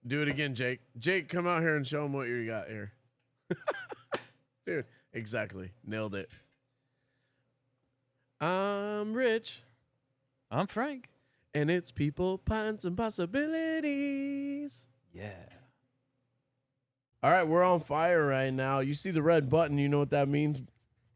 Do it again, Jake. Jake, come out here and show them what you got here. Dude, exactly. Nailed it. I'm Rich. I'm Frank. And it's people, pints, and possibilities. Yeah. All right, we're on fire right now. You see the red button. You know what that means?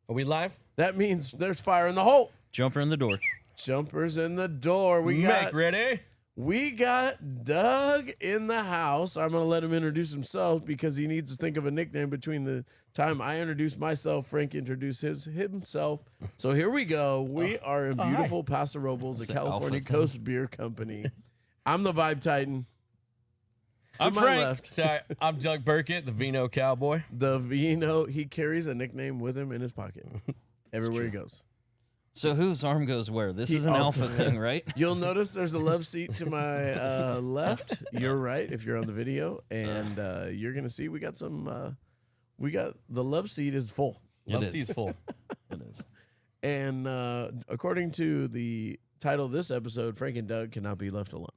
Are we live? That means there's fire in the hole. Jumper in the door. Jumpers in the door. Make ready. We got Doug in the house. I'm going to let him introduce himself because he needs to think of a nickname between the time I introduce myself, Frank introduces himself. So here we go. We are in beautiful Paso Robles, the California Coast Beer Company. I'm the Vibe Titan. I'm my Frank. left. Sorry, I'm Doug Burkett, the Vino Cowboy. The Vino, he carries a nickname with him in his pocket everywhere he goes. So whose arm goes where? This is an also- alpha thing, right? You'll notice there's a love seat to my left. You're right if you're on the video. And you're going to see we got the love seat is full. Love is. seat's full. It is. And according to the title of this episode, Frank and Doug cannot be left alone.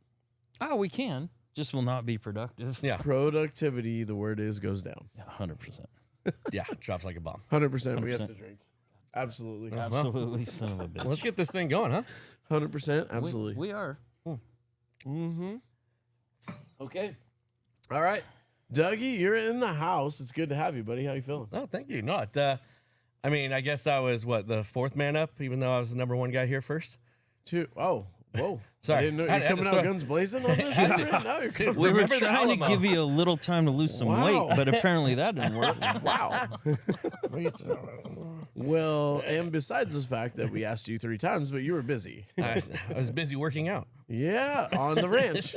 Oh, we can. Just will not be productive. Yeah, Productivity, the word is, goes down. 100%. yeah, drops like a bomb. 100%. We have 100%. to drink. Absolutely. Absolutely, son of a bitch. Let's get this thing going, huh? 100%. Absolutely. We are. Mm-hmm. Okay. All right. Dougie, you're in the house. It's good to have you, buddy. How you feeling? Oh, thank you. Not. I mean, I guess I was the fourth man up, even though I was the number one guy here first. Two. Oh, whoa. Sorry. I didn't know I you're had to coming out throw- guns blazing on this shit right now. You're coming We were Remember the trying to Alamo. give you a little time to lose some Wow. weight, but apparently that didn't work. Wow. Well, and besides the fact that we asked you 3 times, but you were busy. I was busy working out. Yeah, on the ranch.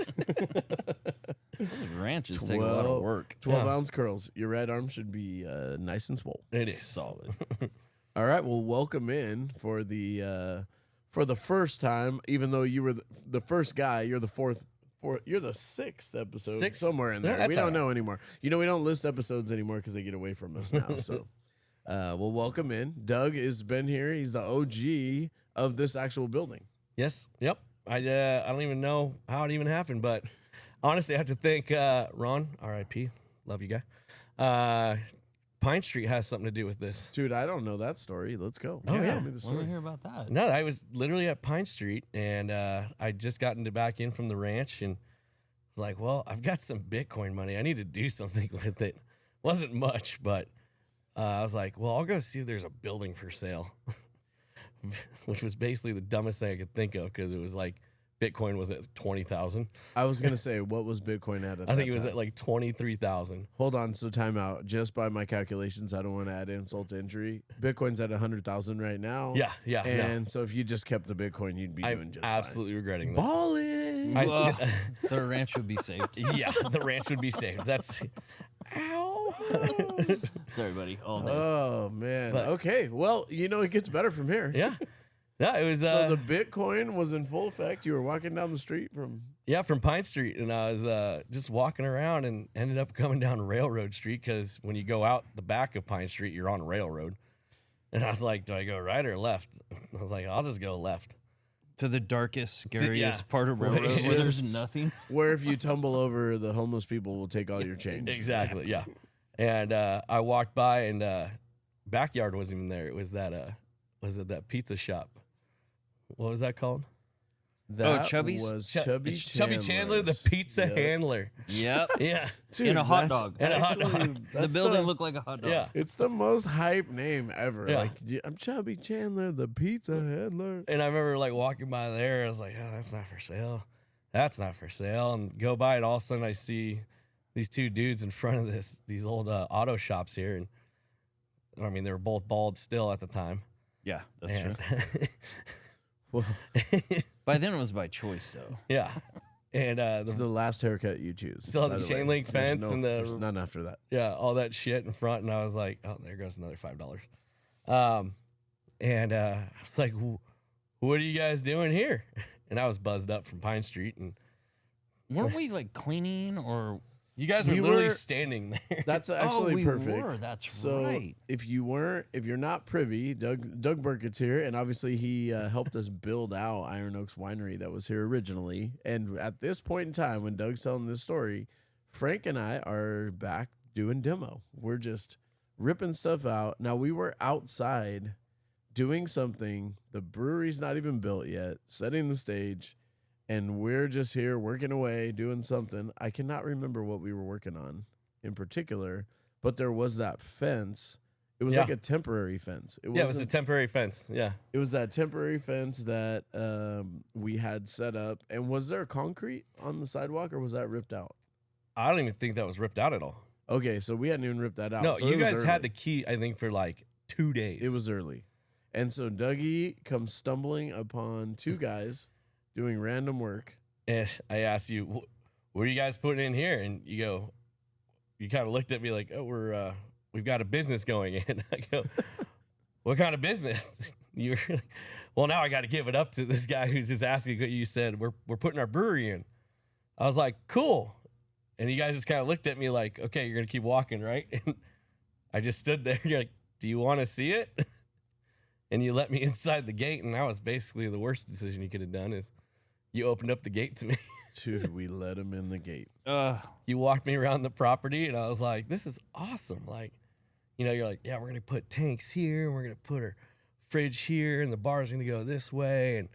Those ranches take a lot of work. 12-ounce curls. Your right arm should be nice and swole. It is. Solid. All right, well, welcome in for the first time. Even though you were the first guy, you're the fourth. You're the 6th episode, Sixth? somewhere in there. Yeah, We that's don't all know anymore. You know, we don't list episodes anymore because they get away from us now. So, well, welcome in. Doug has been here. He's the OG of this actual building. Yes. Yep. I don't even know how it even happened, but honestly, I have to thank Ron, R.I.P. Love you, guy. Pine Street has something to do with this. Dude, I don't know that story. Let's go. Oh, yeah. Tell me the Let me story. hear about that. No, I was literally at Pine Street, and I just gotten back in from the ranch, and was like, well, I've got some Bitcoin money. I need to do something with it. Wasn't much, but I was like, well, I'll go see if there's a building for sale, which was basically the dumbest thing I could think of because it was like Bitcoin was at 20,000. I was gonna say, what was Bitcoin at? I think it was at like 23,000. Hold on, so time out. Just by my calculations, I don't want to add insult to injury. Bitcoin's at 100,000 right now. Yeah. And so if you just kept the Bitcoin, you'd be doing I'm just absolutely regretting fine. that. Balling. Well, the ranch would be saved. Yeah, the ranch would be saved. That's ow. Sorry, buddy. All day. Oh man. But- Okay. Well, you know it gets better from here. Yeah. Yeah, it was So the Bitcoin was in full effect. You were walking down the street from. from Pine Street, and I was just walking around and ended up coming down Railroad Street because when you go out the back of Pine Street, you're on Railroad. And I was like, do I go right or left? I was like, I'll just go left. To the darkest, scariest yeah. part of Railroad where there's Yes. nothing. Where if you tumble over, the homeless people will take all your change. Exactly, yeah. And I walked by, and backyard wasn't even there. It was that pizza shop. What was that called? That Chubby's? was Ch- Chubby it's Chubby Chandler, the Chandler's. pizza Yep. handler. Yep. Yeah. Dude, And a hot that's dog. And a hot actually- dog. The that's building looked like a hot dog. Yeah. It's the most hype name ever. Yeah. Like, I'm Chubby Chandler, the pizza handler. And I remember like walking by there. I was like, oh, that's not for sale. That's not for sale. And go by, and all of a sudden I see these 2 dudes in front of these old auto shops here. And I mean, they were both bald still at the time. Yeah, that's true. And Well, By then it was by choice, though. yeah. And it's the last haircut you choose. Still have by the way. chain link There's fence and there's none after that. yeah, all that shit in front. And I was like, oh, there goes another $5. And I was like, what are you guys doing here? And I was buzzed up from Pine Street. And Weren't we like cleaning or You guys were We literally were- standing there. That's actually we perfect. were, that's so right. if you're not privy, Doug Burkett's here, and obviously he helped us build out Iron Oaks Winery that was here originally. And at this point in time, when Doug's telling this story, Frank and I are back doing demo. We're just ripping stuff out. Now we were outside doing something. The brewery's not even built yet, setting the stage. And we're just here working away, doing something. I cannot remember what we were working on in particular, but there was that fence. It was like a temporary fence. It was a temporary fence. Yeah. It was that temporary fence that we had set up. And was there concrete on the sidewalk, or was that ripped out? I don't even think that was ripped out at all. Okay, so we hadn't even ripped that out. No, so you it was guys early. had the key, I think, for like 2 days. It was early. And so Dougie comes stumbling upon two guys doing random work. And I asked you, what are you guys putting in here? And you kind of looked at me like, oh, we've got a business going in. I go, what kind of business? You're like, well, now I got to give it up to this guy who's just asking what you said. We're putting our brewery in. I was like, cool. And you guys just kind of looked at me like, okay, you're going to keep walking, right? And I just stood there. You're like, do you want to see it? And you let me inside the gate. And that was basically the worst decision you could have done is you opened up the gate to me. Dude, we let him in the gate. You walked me around the property, and I was like, this is awesome. Like, you're like, yeah, we're going to put tanks here, and we're going to put our fridge here, and the bar's going to go this way, and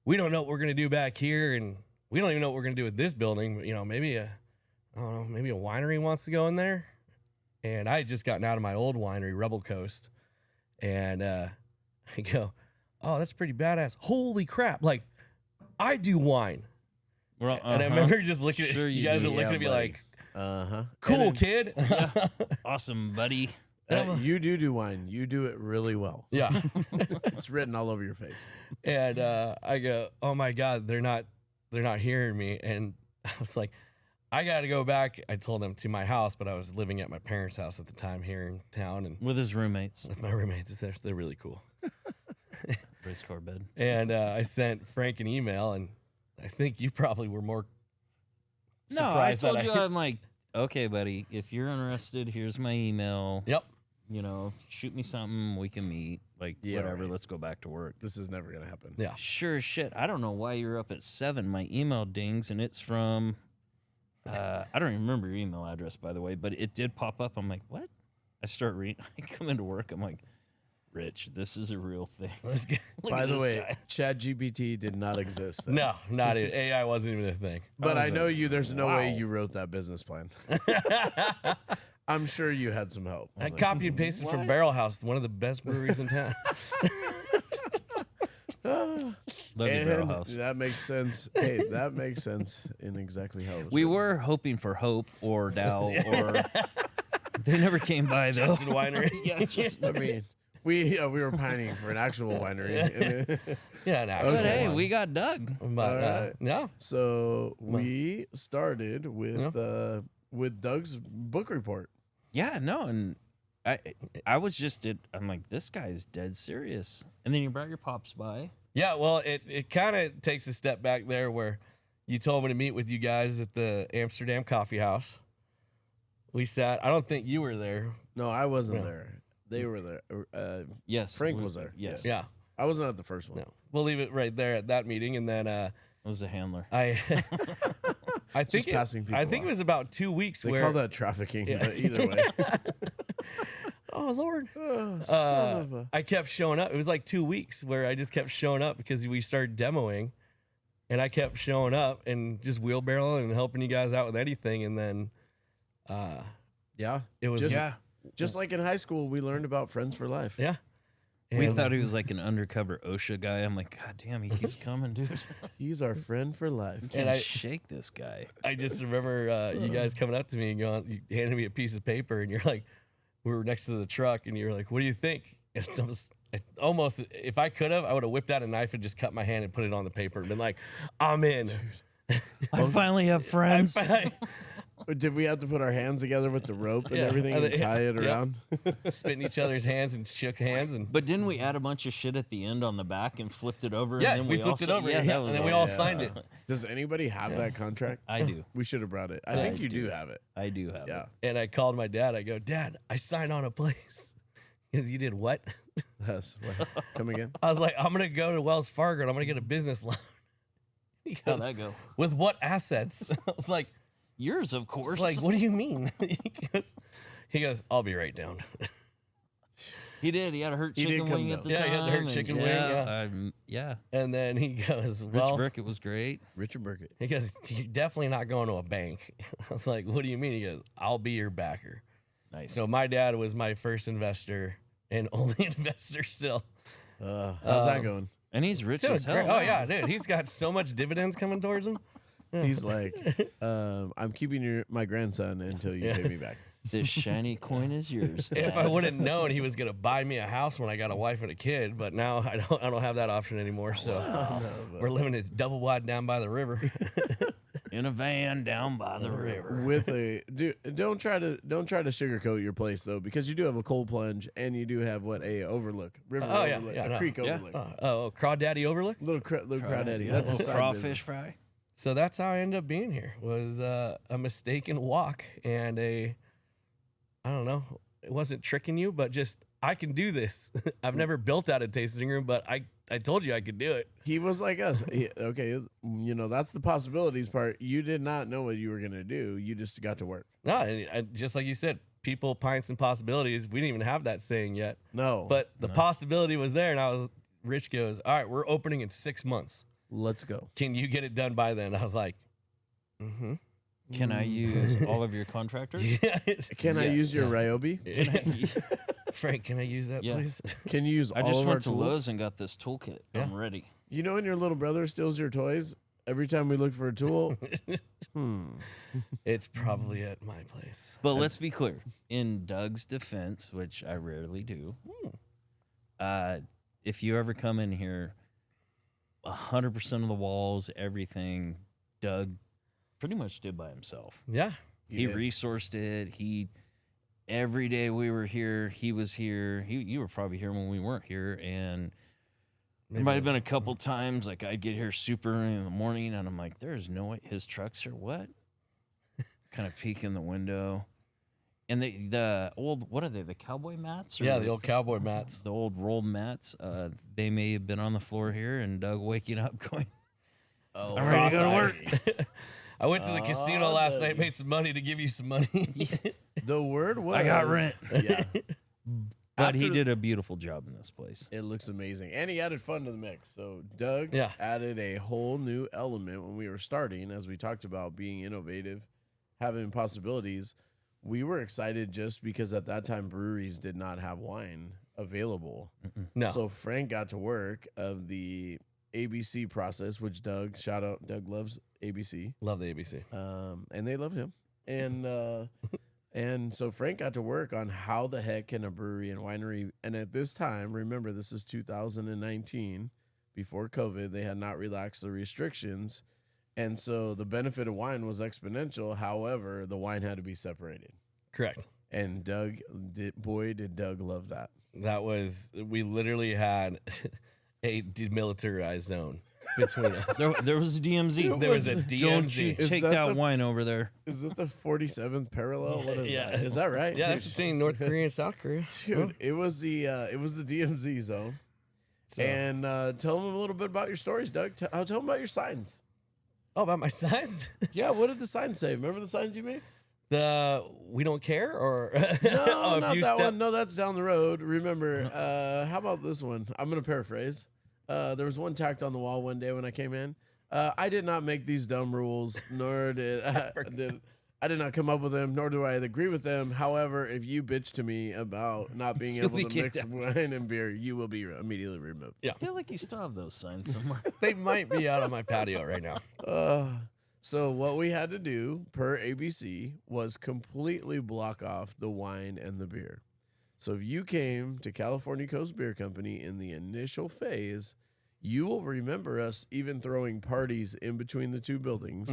we don't know what we're going to do back here, and we don't even know what we're going to do with this building. But, maybe a winery wants to go in there. And I had just gotten out of my old winery, Rebel Coast, and I go, oh, that's pretty badass. Holy crap. Like, I do wine. Well, And I remember just looking at Sure you you guys do. were looking Yeah, at me buddy. like, cool, kid. Awesome, buddy. You do wine. You do it really well. Yeah. It's written all over your face. And I go, oh my God, they're not hearing me. And I was like, I got to go back. I told them to my house, but I was living at my parents' house at the time here in town. And With his roommates. with my roommates, they're really cool. Race car bed. And I sent Frank an email, and I think you probably were more surprised. No, I told you, I'm like, okay, buddy, if you're interested, here's my email. Yep. Shoot me something, we can meet. Like, Yeah, whatever, right. let's go back to work. This is never going to happen. Yeah. Sure as shit. I don't know why you're up at 7. My email dings, and it's from, I don't even remember your email address, by the way, but it did pop up. I'm like, what? I start reading. I come into work. I'm like, Rich, this is a real thing. Let's get, Look By at the this way, guy. ChatGPT did not exist then. no, not it. AI wasn't even a thing. But I was know like, you, there's no way wow. you wrote that business plan. I'm sure you had some help. I copied and pasted from Barrel House, one of the best breweries in town. Love you, Barrel And House. that makes sense. Hey, that makes sense in exactly how it was We written. were hoping for Hope or Dow, or they never came by, though. Justin Winery. Yeah, just, I mean, we were pining for an actual winery. Yeah, an actual but hey, one. we got Doug. But, Alright. no. So we started with Doug's book report. Yeah, no, and I was just I'm like, this guy's dead serious. And then you brought your pops by. Yeah, well, it kind of takes a step back there where you told me to meet with you guys at the Amsterdam Coffee House. We sat. I don't think you were there. No, I wasn't there. They were there. Yes, Frank was there. Yes, Yeah. I wasn't at the first one. No. We'll leave it right there at that meeting, and then I was a handler. I think passing people I think off. it was about 2 weeks They where call that trafficking, but either way. oh Lord. Son of a... I kept showing up. It was like 2 weeks where I just kept showing up because we started demoing, and I kept showing up and just wheelbarrowing and helping you guys out with anything. And then Yeah. it was Just like in high school, we learned about friends for life. yeah. We And- thought he was like an undercover OSHA guy. I'm like, God damn, he keeps coming, dude. He's our friend for life. Can't I- shake this guy. I just remember you guys coming up to me and going, you handed me a piece of paper, and you're like, we were next to the truck, and you're like, what do you think? And I almost, if I could have, I would have whipped out a knife and just cut my hand and put it on the paper and been like, I'm in. I finally have friends. Did we have to put our hands together with the rope and Yeah. everything and tie it Yep. around? Spit in each other's hands and shook hands. And But didn't we add a bunch of shit at the end on the back and flipped it over? yeah, and then we flipped it also, over. Yeah, Yeah, that was and then we all awesome. signed it. Does anybody have that contract? I do. We should have brought it. I think you do have it. I do have Yeah. it. And I called my dad. I go, Dad, I signed on a place. Because you did what? Yes. What? Come again? I was like, I'm going to go to Wells Fargo and I'm going to get a business loan. He How'd goes, that go? with what assets? I was like, Yours, of course. Like, what do you mean? he goes, I'll be right down. He did. He had a hurt He did chicken come wing down. at the Yeah, time. he had a hurt and chicken wing, yeah. And then he goes, Rich well, Burkett was great. Richard Burkett. he goes, you're definitely not going to a bank. I was like, what do you mean? He goes, I'll be your backer. Nice. So my dad was my first investor and only investor still. How's that going? and he's rich Dude, as hell. great. Oh, yeah, dude. He's got so much dividends coming towards him. He's like, I'm keeping my grandson until you pay me back. This shiny coin is yours. If I Dad. would have known he was going to buy me a house when I got a wife and a kid, but now I don't have that option anymore. So we're living it double wide down by the river. In a van down by the river. With a dude, don't try to sugarcoat your place though, because you do have a cold plunge and you do have a overlook, river Oh, yeah, overlook, yeah, a no. creek Yeah. overlook, Crawdaddy Overlook. little crawdaddy. Yeah, That's a little side crawfish business. fry. So that's how I ended up being here. Was a mistaken walk and I don't know. It wasn't tricking you, but just I can do this. I've never built out a tasting room, but I told you I could do it. He was like us. Okay, that's the possibilities part. You did not know what you were gonna do. You just got to work. No, and just like you said, people, pints, and possibilities. We didn't even have that saying yet, No, but the possibility was there. And Rich goes, all right, we're opening in 6 months. let's go. Can you get it done by then? I was like, Can I use all of your contractors? yeah. Can I use your Ryobi? Frank, can I use that, Yeah. please? Can you use I all just of our went to tools? Lowe's and got this toolkit. Yeah. I'm ready. You know when your little brother steals your toys every time we look for a tool? It's probably at my place. But let's be clear. In Doug's defense, which I rarely do, if you ever come in here, 100% of the walls, everything, Doug pretty much did by himself. Yeah. He did. resourced it. Every day we were here, he was here. You were probably here when we weren't here, and there might have been a couple times like I'd get here super early in the morning, and I'm like, "There's no way his truck's here." What? Kind of peek in the window, and the old, what are they? The cowboy mats? Or Yeah, the old cowboy mats. the old rolled mats. They may have been on the floor here, and Doug waking up going, Oh, "I'm ready to go to work." I went to the casino last night, made some money to give you some money. The word was I got rent. Yeah, But he After- did a beautiful job in this place. it looks amazing, and he added fun to the mix. So Doug Yeah. added a whole new element when we were starting, as we talked about being innovative, having possibilities. We were excited just because at that time breweries did not have wine available. No. So Frank got to work of the ABC process, which Doug, shout out, Doug loves ABC, Love the ABC. and they loved him. And so Frank got to work on how the heck can a brewery and winery, and at this time, remember this is 2019, before COVID, they had not relaxed the restrictions, and so the benefit of wine was exponential. However, the wine had to be separated, Correct. and did Doug love that. That was, we literally had a demilitarized zone between us. There was a DMZ. There was a Don't you DMZ. Is take that that the- wine over there. Is it the 47th parallel? What is Yeah. that? Is that right? Yeah, that's between North Korea and South Korea. Dude, it was the DMZ zone. So- And tell them a little bit about your stories, Doug. Tell them about your signs. Oh, about my size? Yeah, what did the signs say? Remember the signs you made? The we don't care or No, oh, if not you that step- one. No, that's down the road. Remember, how about this one? I'm going to paraphrase. There was one tacked on the wall one day when I came in. I did not make these dumb rules, nor did I did not come up with them, nor do I agree with them. However, if you bitch to me about not being able be to kicked mix out. wine and beer, you will be immediately removed. Yeah. I feel like you still have those signs somewhere. They might be out on my patio right now. So what we had to do per ABC was completely block off the wine and the beer. So if you came to California Coast Beer Company in the initial phase, you will remember us even throwing parties in between the two buildings.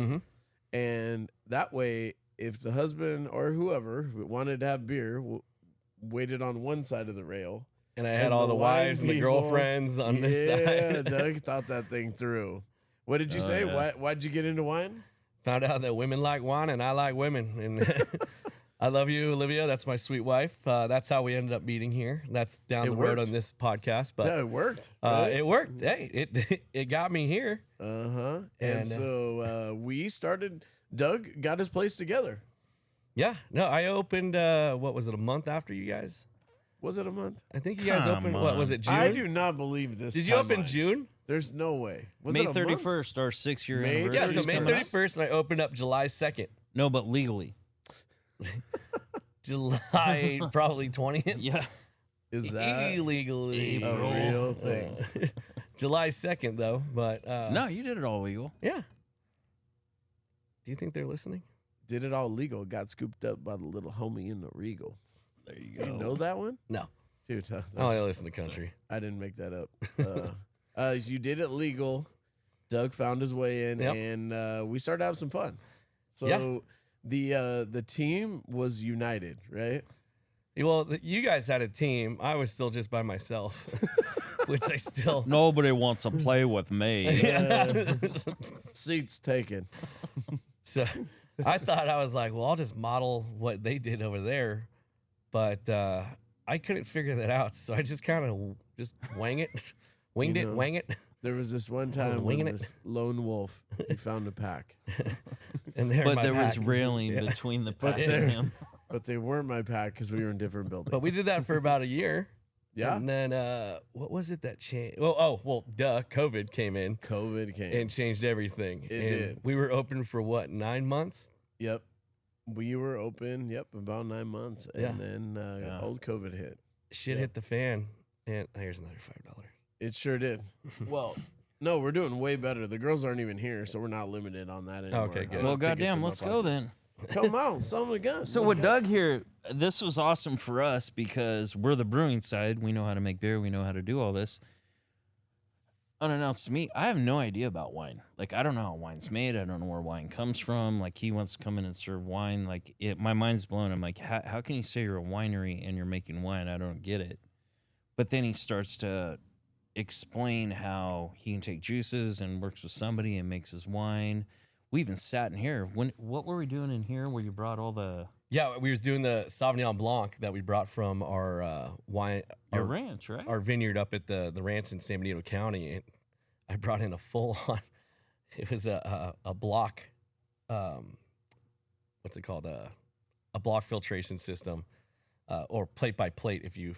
And that way, if the husband or whoever wanted to have beer, waited on one side of the rail. And I had all the wives and the girlfriends on this side. Yeah, Doug thought that thing through. What did you say? yeah. Why'd you get into wine? Found out that women like wine and I like women. And I love you, Olivia. That's my sweet wife. That's how we ended up meeting here. That's down the road on this podcast. But Yeah, it worked. Right? it worked. Hey, it got me here. Uh-huh. And, And so we started, Doug got his place together. Yeah. No, I opened, what was it, a month after you guys? Was it a month? I think you guys Come opened, what was it, June? I do not believe this. Did you open timeline. June? There's no way. Was May it a month? 31st, our 6-year May- anniversary. Yeah, so It's May coming up. 31st, and I opened up July 2nd. No, but legally. July probably 20th. Yeah. Is that Illegally. a real thing? July 2nd, though. But No, you did it all legal. yeah. Do you think they're listening? Did it all legal. Got scooped up by the little homie in the Regal. There you Did you know that one? No. Dude, I only listen to country. I didn't make that up. You did it legal. Doug found his way in, Yep. and we started having some fun. So the team was united, right? Well, you guys had a team. I was still just by myself, which I still. Nobody wants to play with me. Seats taken. So I thought I was like, well, I'll just model what they did over there. But I couldn't figure that out. So I just kind of just wang it. There was this one time winging when it. this lone wolf, he found a pack. And there, But there was railing between the pack there- and him. But they weren't my pack because we were in different buildings. But we did that for about a year. Yeah. And then what was it that changed? COVID came in COVID came. and changed everything. It And did. We were open for what, 9 months? Yep. We were open, about 9 months. And Yeah. then old COVID hit. Shit hit the fan. And here's another $5. It sure did. Well, no, we're doing way better. The girls aren't even here, so we're not limited on that anymore. Okay, good. I'm Well, not tickets goddamn, in my let's go pockets. then. Come on, son of a gun. So Let's with go. Doug here, this was awesome for us because we're the brewing side. We know how to make beer. We know how to do all this. Unannounced to me, I have no idea about wine. Like, I don't know how wine's made. I don't know where wine comes from. Like, he wants to come in and serve wine. Like, my mind's blown. I'm like, how can you say you're a winery and you're making wine? I don't get it. But then he starts to explain how he can take juices and works with somebody and makes his wine. We even sat in here. What were we doing in here where you brought all the... Yeah, we was doing the Sauvignon Blanc that we brought from our Your ranch, right? our vineyard up at the ranch in San Benito County. And I brought in a full on. It was a block. What's it called? A block filtration system, or plate by plate, if you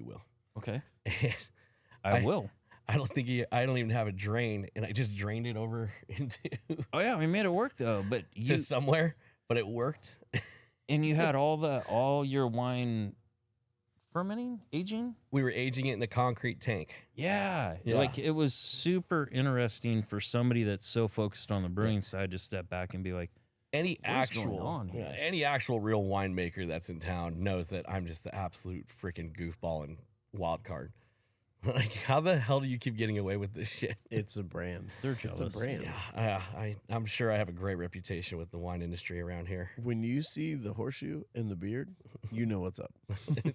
will. Okay. And I will. I don't even have a drain, and I just drained it over into Oh yeah, we made it work though. But you to somewhere, but it worked. and you had all your wine fermenting, aging. We were aging it in a concrete tank. Yeah, Yeah. like it was super interesting for somebody that's so focused on the brewing side to step back and be like, Any What is going actual, on here? any actual real winemaker that's in town knows that I'm just the absolute freaking goofball and wild card. Like, how the hell do you keep getting away with this shit? It's a brand. they're It's jealous. a brand. Yeah, I'm sure I have a great reputation with the wine industry around here. When you see the horseshoe and the beard, you know what's up.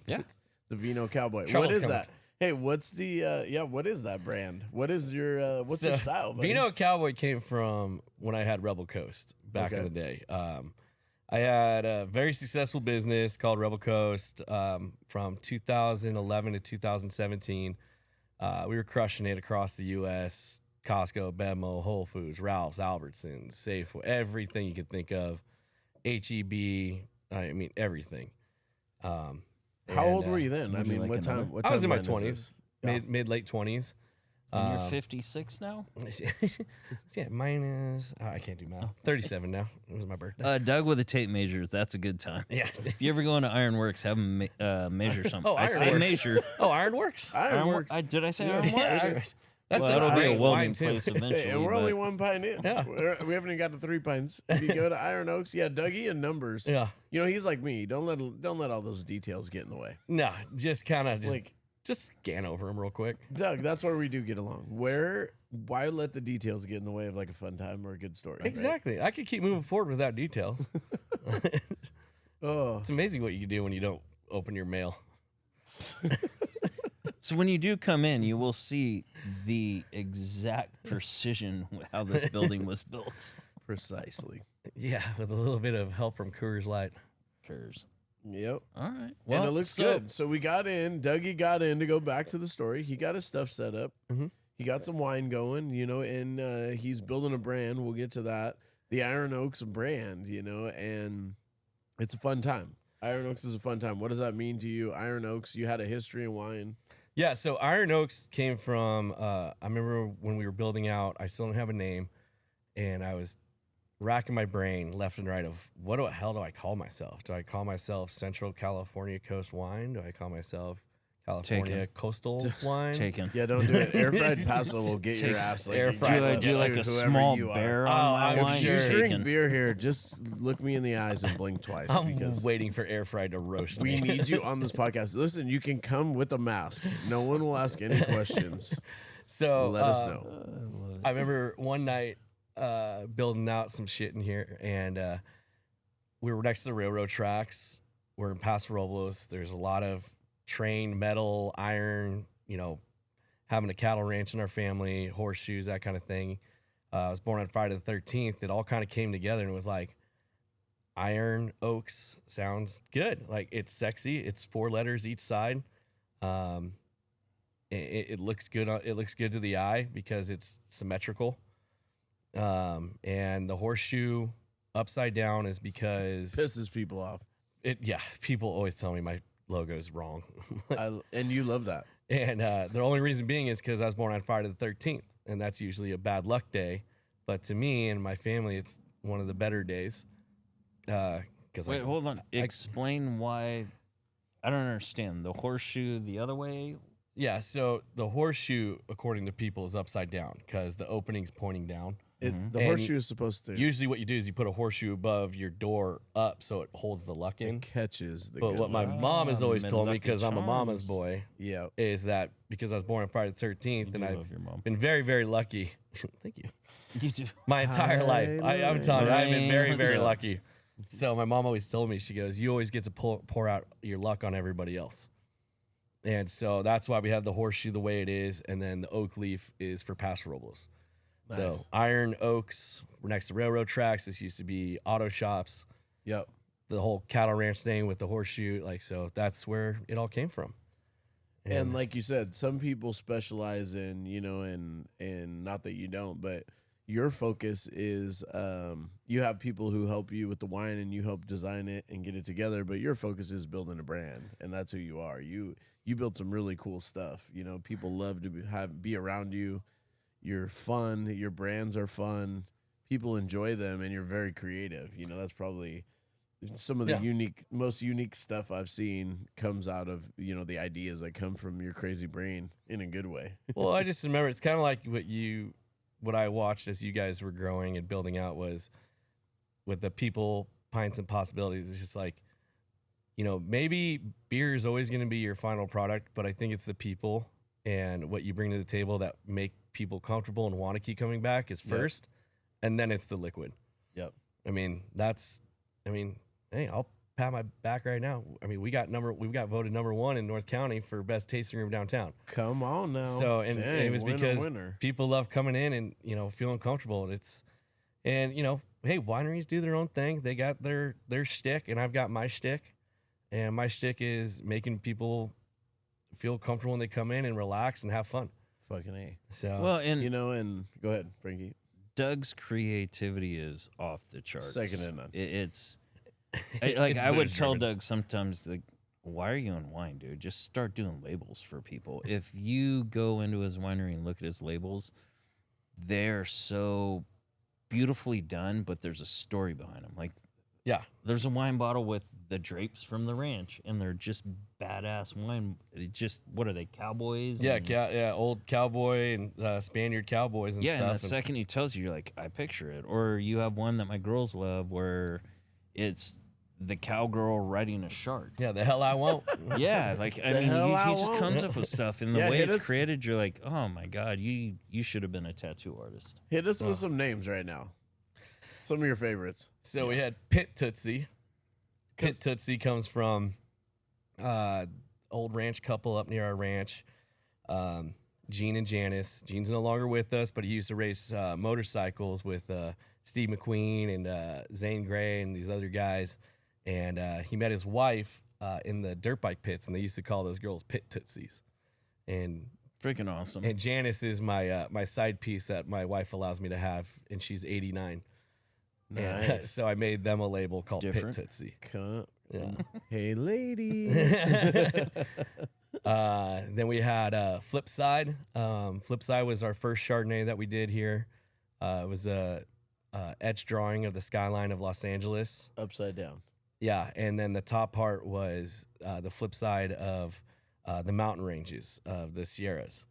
Yeah. The Vino Cowboy. Charles what is coming. that? Hey, what's the what is that brand? What is your what's your So, style, buddy? Vino Cowboy came from when I had Rebel Coast back in Okay. the day. I had a very successful business called Rebel Coast from 2011 to 2017. We were crushing it across the U.S. Costco, Bevmo, Whole Foods, Ralph's, Albertsons, Safeway, everything you could think of. H-E-B, I mean, everything. How old were you then? I would you mean, like what another? time? What I was in my timeline is 20s, mid-late 20s. And you're 56 now. Yeah, mine is, I can't do math. 37 now. It was my birthday. Doug with the tape measures. That's a good time. Yeah. If you ever go into Iron Works, have them measure something. Oh, I Iron say Works. measure. Oh, Ironworks? Ironworks. Did I say Yeah. Iron Works? Yeah. That's Well, that'll be a great welding wine, too. place eventually. Hey, and we're but- only one pint in. Yeah. We haven't even got to 3 pints. If you go to Iron Oaks, yeah, Dougie and numbers. Yeah. You know, he's like me. Don't let all those details get in the way. No, just kind of Like, just scan over them real quick. Doug, that's where we do get along. Why let the details get in the way of like a fun time or a good story? right? Exactly. I could keep moving forward without details. Oh, It's amazing what you can do when you don't open your mail. So when you do come in, you will see the exact precision how this building was built. precisely. Yeah, with a little bit of help from Coors Light. Curves. Yep. All right. And it looks good. So we got in. Dougie got in to go back to the story. He got his stuff set up. Mhm. He got some wine going, and he's building a brand. We'll get to that. The Iron Oaks brand, and it's a fun time. Iron Oaks is a fun time. What does that mean to you? Iron Oaks, you had a history in wine. Yeah, so Iron Oaks came from, I remember when we were building out, I still don't have a name, and I was racking my brain left and right of what the hell do I call myself? Do I call myself Central California Coast Wine? Do I call myself California Coastal Wine? Taken. Yeah, don't do it. Air fried pasta will get your ass. Like, air you fried Do I get do like a whoever small you are. bear Oh, on my I'm wine? If you sure. drink Taken. beer here, just look me in the eyes and blink twice. I'm because waiting for air fried to roast we me. need you on this podcast. Listen, you can come with a mask. No one will ask any questions. So Let us know. I remember one night building out some shit in here, and we were next to the railroad tracks. We're in Paso Robles. There's a lot of train, metal, iron, having a cattle ranch in our family, horseshoes, that kind of thing. I was born on Friday the 13th. It all kind of came together, and it was like, Iron Oaks sounds good. Like, it's sexy. It's 4 letters each side. It looks good. It looks good to the eye because it's symmetrical. And the horseshoe upside down is because Pisses people off. people always tell me my logo is wrong. And you love that. And the only reason being is because I was born on Friday the 13th, and that's usually a bad luck day. But to me and my family, it's one of the better days. Wait, hold on. Explain why. I don't understand. The horseshoe the other way? Yeah, so the horseshoe, according to people, is upside down because the opening's pointing down. The And horseshoe is supposed to Usually what you do is you put a horseshoe above your door up so it holds the luck in. catches the But good what my luck. mom has always many told me, lucky because I'm a mama's charms. boy, Yeah. is that because I was born on Friday the 13th, You and do I've love your mom. been very, very lucky. Thank you. You do. My entire life. I'm telling you, I've been very, What's very up? lucky. So my mom always told me, she goes, you always get to pour out your luck on everybody else. And so that's why we have the horseshoe the way it is, and then the oak leaf is for Paso Robles. So Nice. Iron Oaks, we're next to railroad tracks. This used to be auto shops. Yep. The whole cattle ranch thing with the horseshoe, so that's where it all came from. And like you said, some people specialize in, and not that you don't, but your focus is you have people who help you with the wine and you help design it and get it together, but your focus is building a brand, and that's who you are. You build some really cool stuff. People love to be around you. You're fun. Your brands are fun. People enjoy them, and you're very creative. That's probably some of the most unique stuff I've seen comes out of, the ideas that come from your crazy brain in a good way. Well, I just remember it's kind of like what I watched as you guys were growing and building out was with the people, pints, and possibilities. It's just like, maybe beer is always going to be your final product, but I think it's the people and what you bring to the table that make people comfortable and want to keep coming back is first, and then it's the liquid. Yep. Hey, I'll pat my back right now. We got voted number 1 in North County for best tasting room downtown. Come on now. So, and Dang, it was winner, because winner. people love coming in and, feeling comfortable. Hey, wineries do their own thing. They got their shtick, and I've got my shtick. And my shtick is making people feel comfortable when they come in and relax and have fun. Fucking A. So, Well, and And go ahead, Frankie. Doug's creativity is off the charts. Second to none. It's It's I would booze tell driven. Doug sometimes, like, why are you in wine, dude? Just start doing labels for people. If you go into his winery and look at his labels, they're so beautifully done, but there's a story behind them. Like, yeah. there's a wine bottle with the drapes from the ranch, and they're just badass wine. What are they, cowboys? Yeah, And- old cowboy and Spaniard cowboys and yeah, stuff. and the second he tells you, you're like, I picture it. Or you have one that my girls love where it's the cowgirl riding a shark. yeah, the hell I won't. Yeah, like I mean, hell I he just won't. comes up with stuff, and the Yeah, way hit it's us- created, you're like, oh my god, you should have been a tattoo artist. Hit us with some names right now. Some of your favorites. So we had Pit Tootsie. Pit Tootsie comes from old ranch couple up near our ranch. Gene and Janice. Gene's no longer with us, but he used to race motorcycles with Steve McQueen and Zane Gray and these other guys. And he met his wife in the dirt bike pits, and they used to call those girls Pit Tootsies. And Freaking awesome. And Janice is my my side piece that my wife allows me to have, and she's 89. Nice. And, so I made them a label called Different. Pit Tootsie. Yeah. Hey, ladies. Then we had Flipside. Flipside was our first Chardonnay that we did here. It was a etched drawing of the skyline of Los Angeles. Upside down. Yeah, and then the top part was the flip side of the mountain ranges of the Sierras.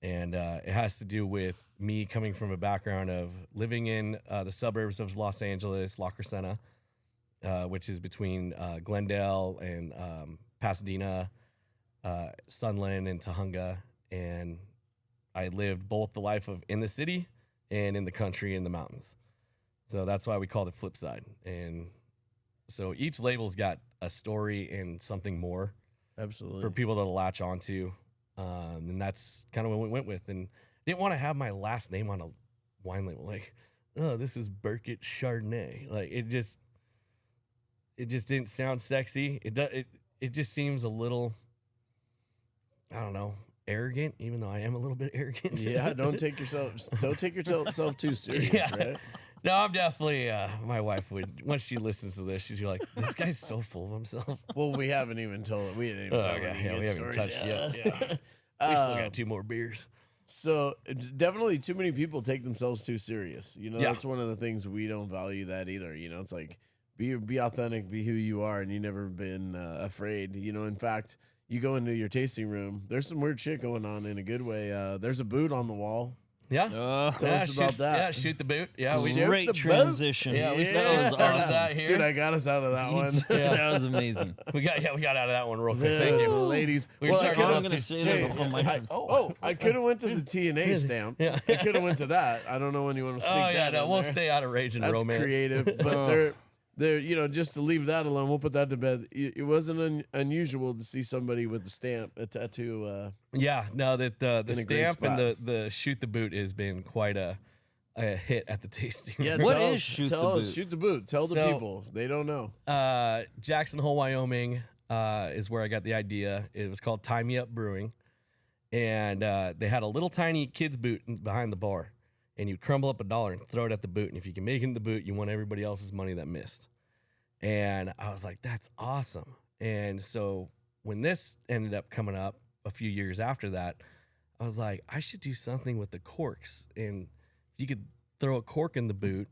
And it has to do with me coming from a background of living in the suburbs of Los Angeles, La Crescenta, which is between Glendale and Pasadena, Sunland and Tujunga. And I lived both the life of in the city and in the country in the mountains. So that's why we called it Flipside. And so each label's got a story and something more Absolutely. for people to latch onto. And that's kind of what we went with. And didn't want to have my last name on a wine label. Like, oh, this is Burkett Chardonnay. Like, it just didn't sound sexy. It just seems a little, I don't know, arrogant, even though I am a little bit arrogant. Yeah, don't take yourself too serious, Yeah. right? No, I'm definitely, my wife would, once she listens to this, she's like, this guy's so full of himself. Well, we haven't even told it. We didn't even tell Okay, any yeah, good we haven't stories touched yet. Yeah. We still got 2 more beers. So definitely too many people take themselves too serious. You know, Yeah. that's one of the things we don't value that either. You know, it's like be authentic, be who you are, and you never been afraid. You know, in fact, you go into your tasting room, there's some weird shit going on in a good way. There's a boot on the wall. Yeah. Tell us about that. Yeah, shoot the boot. Yeah, we Shoot Great the boat. transition. Yeah, we That was started awesome. that here. Dude, I got us out of that one. That was amazing. We got out of that one real quick. Thank you. Ladies. We were I starting could've- out I'm gonna too say soon. that on my I could have went to the TNA stamp. Yeah. I could have went to that. I don't know when you want to sneak Oh yeah, that no, in we'll there. stay out of rage and That's romance. creative, but they're you know, just to leave that alone, we'll put that to bed. It wasn't unusual to see somebody with the stamp, a tattoo. Yeah, no, that the In a great stamp and spot. the shoot the boot has been quite a hit at the tasting. Yeah, room. What tell is us- shoot tell the us, boot? Shoot the boot. Tell the So- people. They don't know. Jackson Hole, Wyoming, is where I got the idea. It was called Tie Me Up Brewing, and they had a little tiny kid's boot behind the bar, and you crumble up $1 and throw it at the boot, and if you can make it in the boot, you won everybody else's money that missed. And I was like, that's awesome. And so when this ended up coming up a few years after that, I was like, I should do something with the corks, and if you could throw a cork in the boot,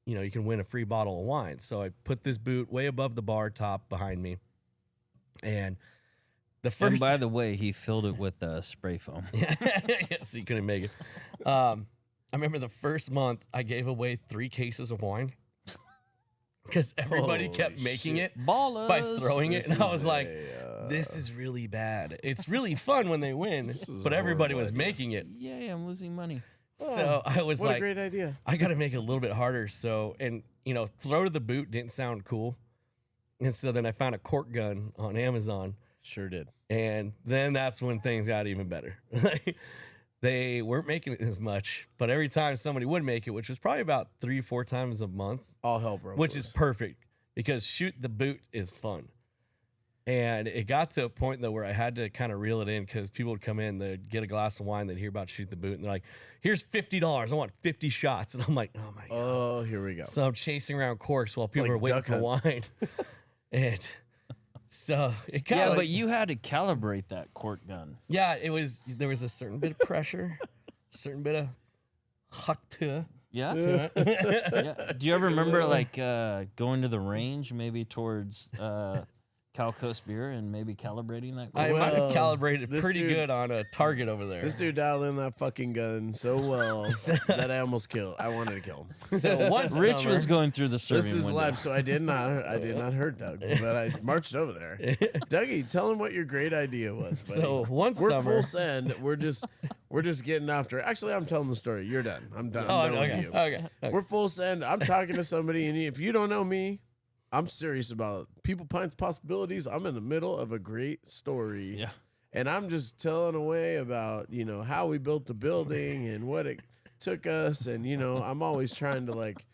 you know, you can win a free bottle of wine. So I put this boot way above the bar top behind me. And the first. And by the way, he filled it with spray foam. Yes, you couldn't make it. I remember the first month I gave away 3 cases of wine because everybody Holy kept making shit. it Ballers. by throwing it. This And I is was like, a, this is really bad. It's really fun when they win, is a but everybody horrible was idea. making it. Yay, I'm losing money. So I was what a like, great idea. I got to make it a little bit harder. So, and you know, throw to the boot didn't sound cool. And so then I found a cork gun on Amazon, Sure did. and then that's when things got even better. They weren't making it as much, but every time somebody would make it, which was probably about 3-4 times a month, All hell broke which loose. is perfect because shoot the boot is fun. And it got to a point though where I had to kind of reel it in because people would come in, they'd get a glass of wine, they'd hear about shoot the boot, and they're like, "Here's $50. I want 50 shots." And I'm like, "Oh my god!" Oh, here we go. So I'm chasing around corks while people like are waiting duck for wine, and so it kind of Yeah, but you had to calibrate that cork gun. yeah, it was there was a certain bit of pressure, certain bit of huck to Yeah. it. Yeah. Do you ever remember like going to the range, maybe towards Cal Coast beer and maybe calibrating that. I might have calibrated this pretty dude- good on a target over there. This dude dialed in that fucking gun so well that I almost killed. I wanted to kill him. So one Rich summer, was going through the serving This is window. live, so I did not hurt Doug, but I marched over there. Dougie, tell him what your great idea was. Buddy. So one we're summer, full send. We're just getting after. Actually, I'm telling the story. You're done. I'm done. Oh, I'm done okay, with you. okay. We're full send. I'm talking to somebody, and if you don't know me, I'm serious about people, pints, possibilities. I'm in the middle of a great story. Yeah. And I'm just telling away about, how we built the building and what it took us. And, I'm always trying to, like,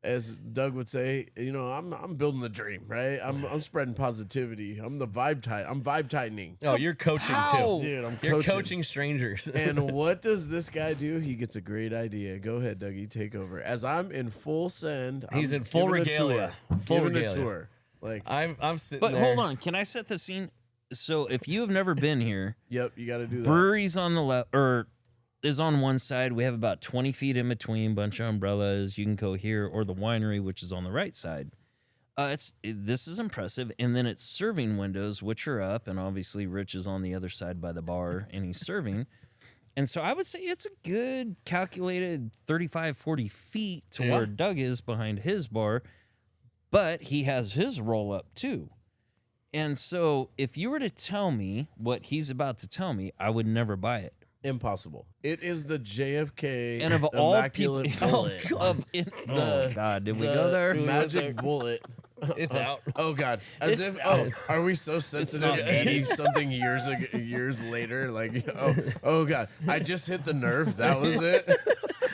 as Doug would say, I'm building the dream, right? I'm spreading positivity. I'm vibe tightening. Oh, you're coaching too. Dude, I'm You're coaching. coaching strangers. And what does this guy do? He gets a great idea. Go ahead, Dougie, take over. As I'm in full send, He's I'm in full giving a regalia. tour. Full Giving a regalia. tour. Like, I'm sitting But there. hold on, can I set the scene? So if you have never been here, yep, you got to do that. brewery's on the left, or is on one side. We have about 20 feet in between, bunch of umbrellas. You can go here, or the winery, which is on the right side. This is impressive. And then it's serving windows, which are up, and obviously Rich is on the other side by the bar, and he's serving. And so I would say it's a good calculated 35, 40 feet to where Doug is behind his bar, but he has his roll up too. And so if you were to tell me what he's about to tell me, I would never buy it. Impossible. It is the JFK And of all people, immaculate bullet. God, did we go there? Magic bullet. It's out. Oh God! As It's if out. are we so sensitive? not 80 something years later, like oh God! I just hit the nerve. That was it.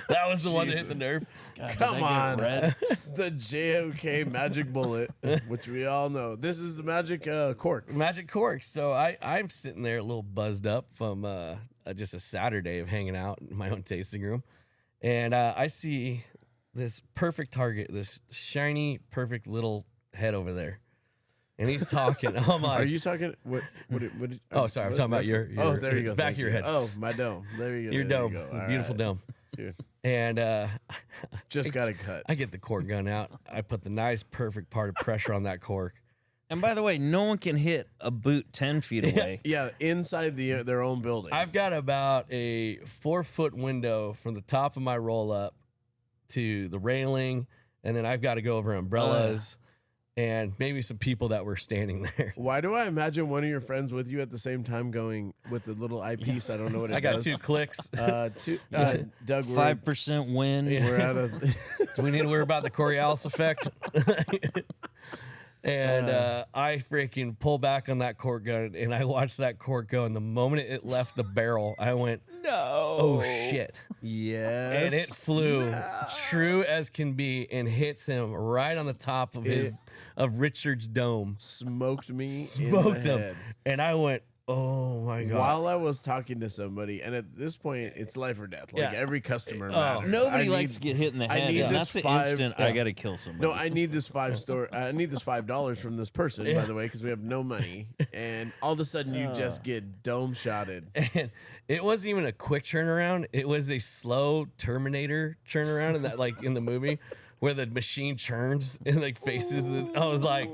That was the one that hit the nerve. God, did Come I get on, red? the JFK magic bullet, which we all know. This is the magic cork. Magic corks. So I'm sitting there a little buzzed up from just a Saturday of hanging out in my own tasting room, and I see this perfect target, this shiny, perfect little head over there, and he's talking. I'm like, Are you talking? What? oh, sorry, I'm talking about your Oh, there you go. back Thank of your you. head. Oh, my dome. There you go. Your there dome, you go. All beautiful right. dome. Dude, And just got it cut. I get the cork gun out. I put the nice, perfect part of pressure on that cork. And by the way, no one can hit a boot 10 feet away. Yeah, inside their own building. I've got about a 4-foot window from the top of my roll up to the railing, and then I've got to go over umbrellas and maybe some people that were standing there. Why do I imagine one of your friends with you at the same time going with the little eyepiece? I don't know what it I got does. 2 clicks. Doug, 5% win. we're out of. Do we need to worry about the Coriolis effect? And I freaking pull back on that cork gun, and I watched that cork go. And the moment it left the barrel, I went, "Oh shit!" Yes. And it flew true as can be and hits him right on the top of of Richard's dome. Smoked me. Smoked in the him, head. and I went, "Oh my god!" While I was talking to somebody, and at this point, it's life or death. Like Yeah. every customer Oh, matters. Nobody I likes need- to get hit in the I head. need and this that's the 5 instant I got to kill somebody. No, I need this I need this $5 from this person, by the way, because we have no money. And all of a sudden, you just get dome shotted. And it wasn't even a quick turnaround. It was a slow Terminator turnaround in that, like in the movie, where the machine churns and like faces. I was like,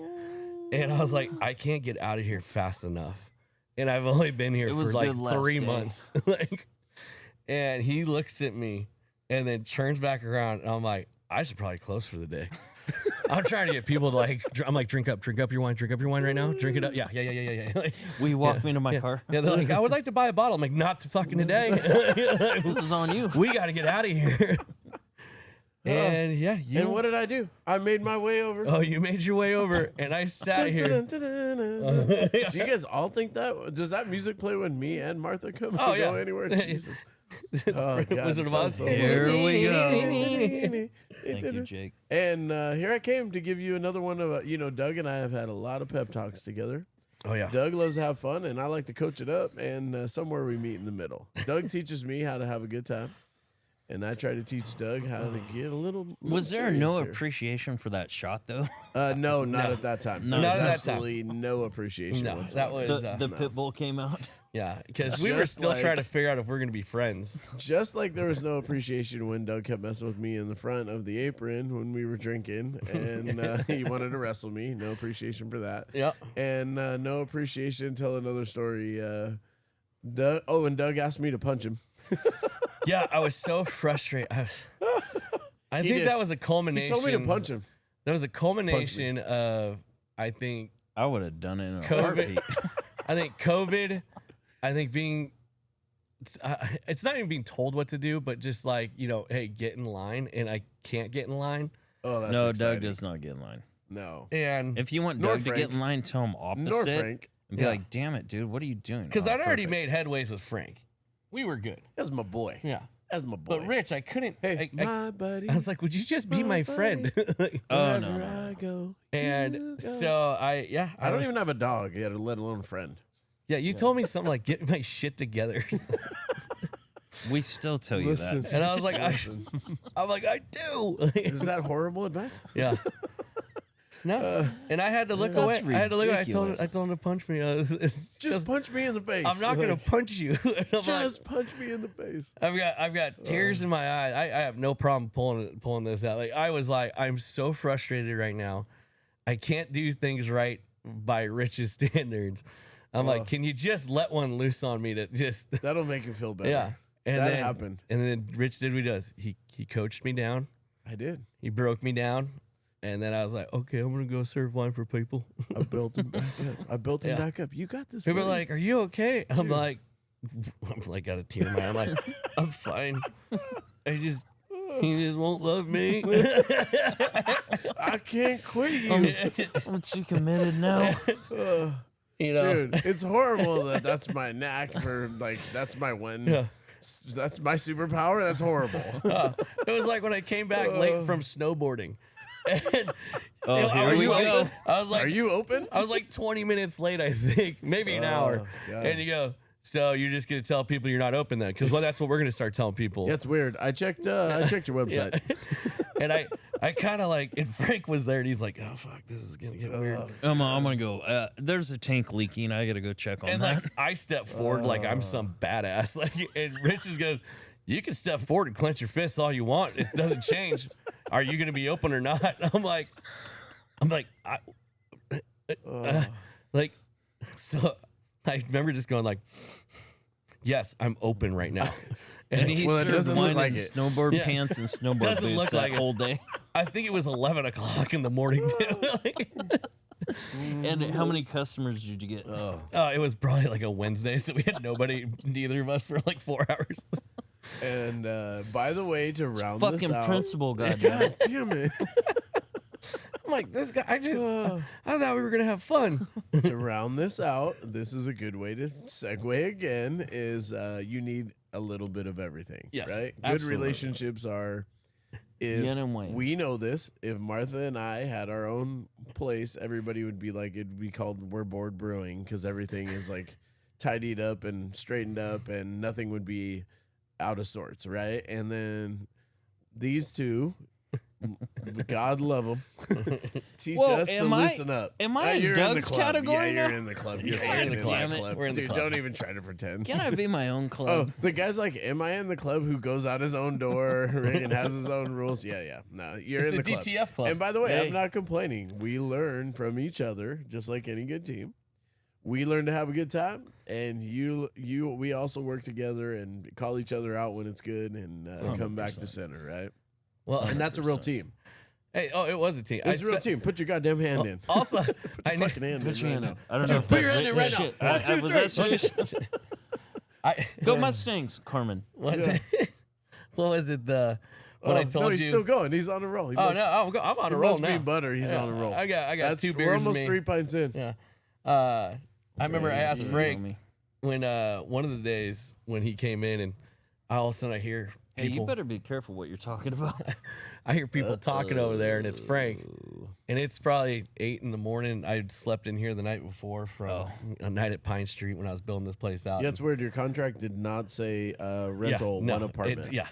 I can't get out of here fast enough. And I've only been here It for was like good last 3 day. months. And he looks at me and then turns back around. And I'm like, I should probably close for the day. I'm trying to get people to I'm like, drink up your wine right now. Drink it up. Yeah. Like, Will you walk me to my car? yeah, they're like, I would like to buy a bottle. I'm like, not fucking today. This is on you. We got to get out of here. And yeah, And what did I do? I made my way over. Oh, you made your way over, and I sat here. Do you guys all think that? Does that music play when me and Martha come Oh, and go yeah. anywhere? Jesus. Oh, God, Wizard of it Oz. sounds so Here good. we go. Thank you, Jake. And here I came to give you another one of, Doug and I have had a lot of pep talks together. Oh yeah. Doug loves to have fun, and I like to coach it up, and somewhere we meet in the middle. Doug teaches me how to have a good time, and I try to teach Doug how to get a little Was there serious no here. appreciation for that shot, though? No, not at that time. Not There was at that time. absolutely no appreciation No, whatsoever. that was The pit bull came out. Yeah, because we were Just still like- trying to figure out if we're gonna be friends. Just like there was no appreciation when Doug kept messing with me in the front of the apron when we were drinking, and he wanted to wrestle me. No appreciation for that. Yep. And no appreciation. Tell another story. Doug, and Doug asked me to punch him. Yeah, I was so frustrated. I think did. that was a He culmination. told me to punch him. That was a culmination of, I think, I would have done it in a COVID. heartbeat. I think COVID. I think being, it's not even being told what to do, but just like, hey, get in line, and I can't get in line. Oh, that's No, exciting. Doug does not get in line. No. And If you want Nor Doug to get Frank. in line, tell him Nor opposite. Frank. And be Yeah. like, damn it, dude, what are you doing? because Oh, I'd already perfect. made headways with Frank. We were good. That's my boy. Yeah. That's my boy. But Rich, I couldn't. Hey, I my buddy. was like, would you just be my friend? Oh, no, Wherever no. I go, you And go. so I I don't was- even have a dog yet, let alone a friend. Yeah, you told me something like get my shit together. We still tell you that. And I was like, Listen. I'm like, I do. Is that horrible advice? Yeah. No. And I had to look That's away. I had to look away. I told ridiculous. him to punch me. Just punch me in the face. I'm not gonna Like, punch you. And I'm like, just punch me in the face. I've got tears in my eyes. I have no problem pulling this out. Like I was like, I'm so frustrated right now. I can't do things right by Rich's standards. I'm like, can you just let one loose on me to just That'll make you feel better. yeah. And That then, happened. And then Rich did what he does. He coached me down. I did. He broke me down. And then I was like, okay, I'm gonna go serve wine for people. I built him back up. I built him Yeah. back up. You got this. People are buddy. like, "Are you okay?" I'm like got a tear in my eye. I'm like, I'm fine. He just won't love me. I can't quit you. I'm too committed now. You know, Dude, it's horrible that's my knack for, like, that's my one. Yeah. That's my superpower. That's horrible. It was like when I came back late from snowboarding. And Oh, you know, here are we you go. open? I was like, Are you open? I was like 20 minutes late, I think, maybe an hour. God. And you go, so you're just gonna tell people you're not open then? Because that's what we're gonna start telling people. That's weird. I checked your website. And I kind of like, and Frank was there, and he's like, oh fuck, this is gonna get weird. I'm gonna go. There's a tank leaking. I gotta go check on And that. like I step forward like I'm some badass. Like, and Rich just goes, you can step forward and clench your fists all you want. It doesn't change. Are you gonna be open or not? I'm like, like, so I remember just going like, yes, I'm open right now. And he Well, it served doesn't look wine like in it. snowboard Yeah. pants and snowboard Doesn't boots look that like it. whole day. I think it was 11 o'clock in the morning too. And how many customers did you get? It was probably like a Wednesday, so we had neither of us for like 4 hours. And by the way, to round this Fucking out, principal, goddamn. God damn it. I'm like, this guy, I thought we were gonna have fun. To round this out, this is a good way to segue again. Is you need a little bit of everything, Yes, right? Good absolutely. relationships are. Yin and yang. If we know this, if Martha and I had our own place, everybody would be like, it'd be called We're Bored Brewing because everything is like tidied up and straightened up and nothing would be out of sorts, right? And then these two, God love them, teach Whoa, us to am I- loosen up. am I in You're Doug's the club. category Yeah, you're now? in the club. You're God fucking in the damn it. club. We're in the Dude, club. don't even try to pretend. Can I be my own Oh, club? the guy's like, am I in the club who goes out his own door and has his own rules? Yeah. No, you're It's in the the club. DTF club. And by the way, Hey. I'm not complaining. We learn from each other, just like any good team. We learn to have a good time, and we also work together and call each other out when it's good, and come back to center, right? Well, And that's a real team. hey, it was a team. It's a real team. Put your goddamn hand in. Also, Put I your knew, fucking hand Put in your right hand now. in. I don't know. if Put that your hand in right now. shit. 1, 2, was that 3. I Go Mustangs, Carmen. what was it? When I told no, you, he's still going. He's on a roll. He oh must, no, I'm on he a roll must now. be butter. He's on a roll. I got That's, 2 we're beers in almost me. 3 pints in. Yeah. I remember I asked You Frank know me. when one of the days when he came in, and all of a sudden I hear Hey, people. you better be careful what you're talking about. I hear people talking over there, and it's Frank. And it's probably 8 in the morning. I'd slept in here the night before from a night at Pine Street when I was building this place out. Yeah, it's weird. Your contract did not say rental one apartment. Yeah.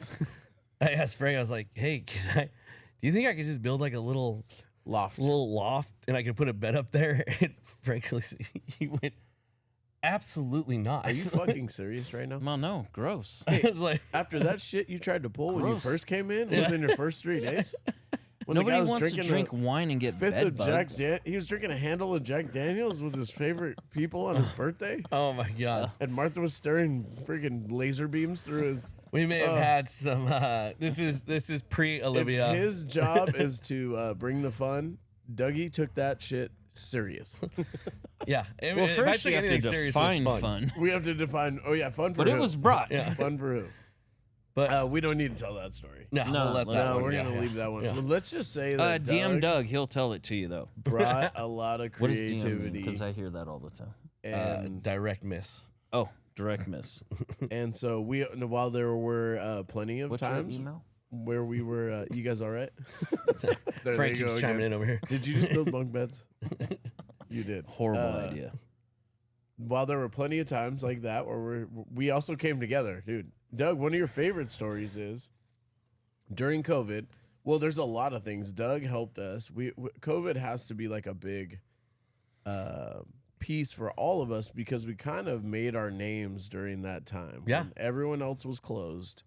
I asked Frank, I was like, hey, do you think I could just build like a little Loft. loft and I could put a bed up there? And Frank, he went, Absolutely not. Are you fucking serious right now? Well, no, gross. I was like, After that shit you tried to pull when you Gross. first came in, within your first 3 days? When the guy Nobody was wants to drinking drink a wine and get fifth bed of Jack bugs. he was drinking a handle of Jack Daniels with his favorite people on his birthday, oh my God. and Martha was staring freaking laser beams through his. We may have had some. This is pre Olivia. If his job is to bring the fun, Dougie took that shit serious. Yeah. Well, first you have to define fun. We have to define. Oh yeah, fun for But who? it was brought. Yeah. Fun for who? But We don't need to tell that story. no, No, we'll let let's that No, one we're go. gonna leave that one. Yeah. Well, let's just say that DM Doug, he'll tell it to you though. brought a lot of What is DM? creativity Because I hear that all the time. and Direct miss. Oh, direct miss. and so while there were plenty of What's times your email? where we were, you guys all right? There Frank they go keeps chiming again. in over here. Did you just build bunk beds? You did. Horrible idea. While there were plenty of times like that where we also came together, dude. Doug, one of your favorite stories is during COVID. Well, there's a lot of things. Doug helped us. COVID has to be like a big piece for all of us because we kind of made our names during that time. Yeah. When everyone else was closed.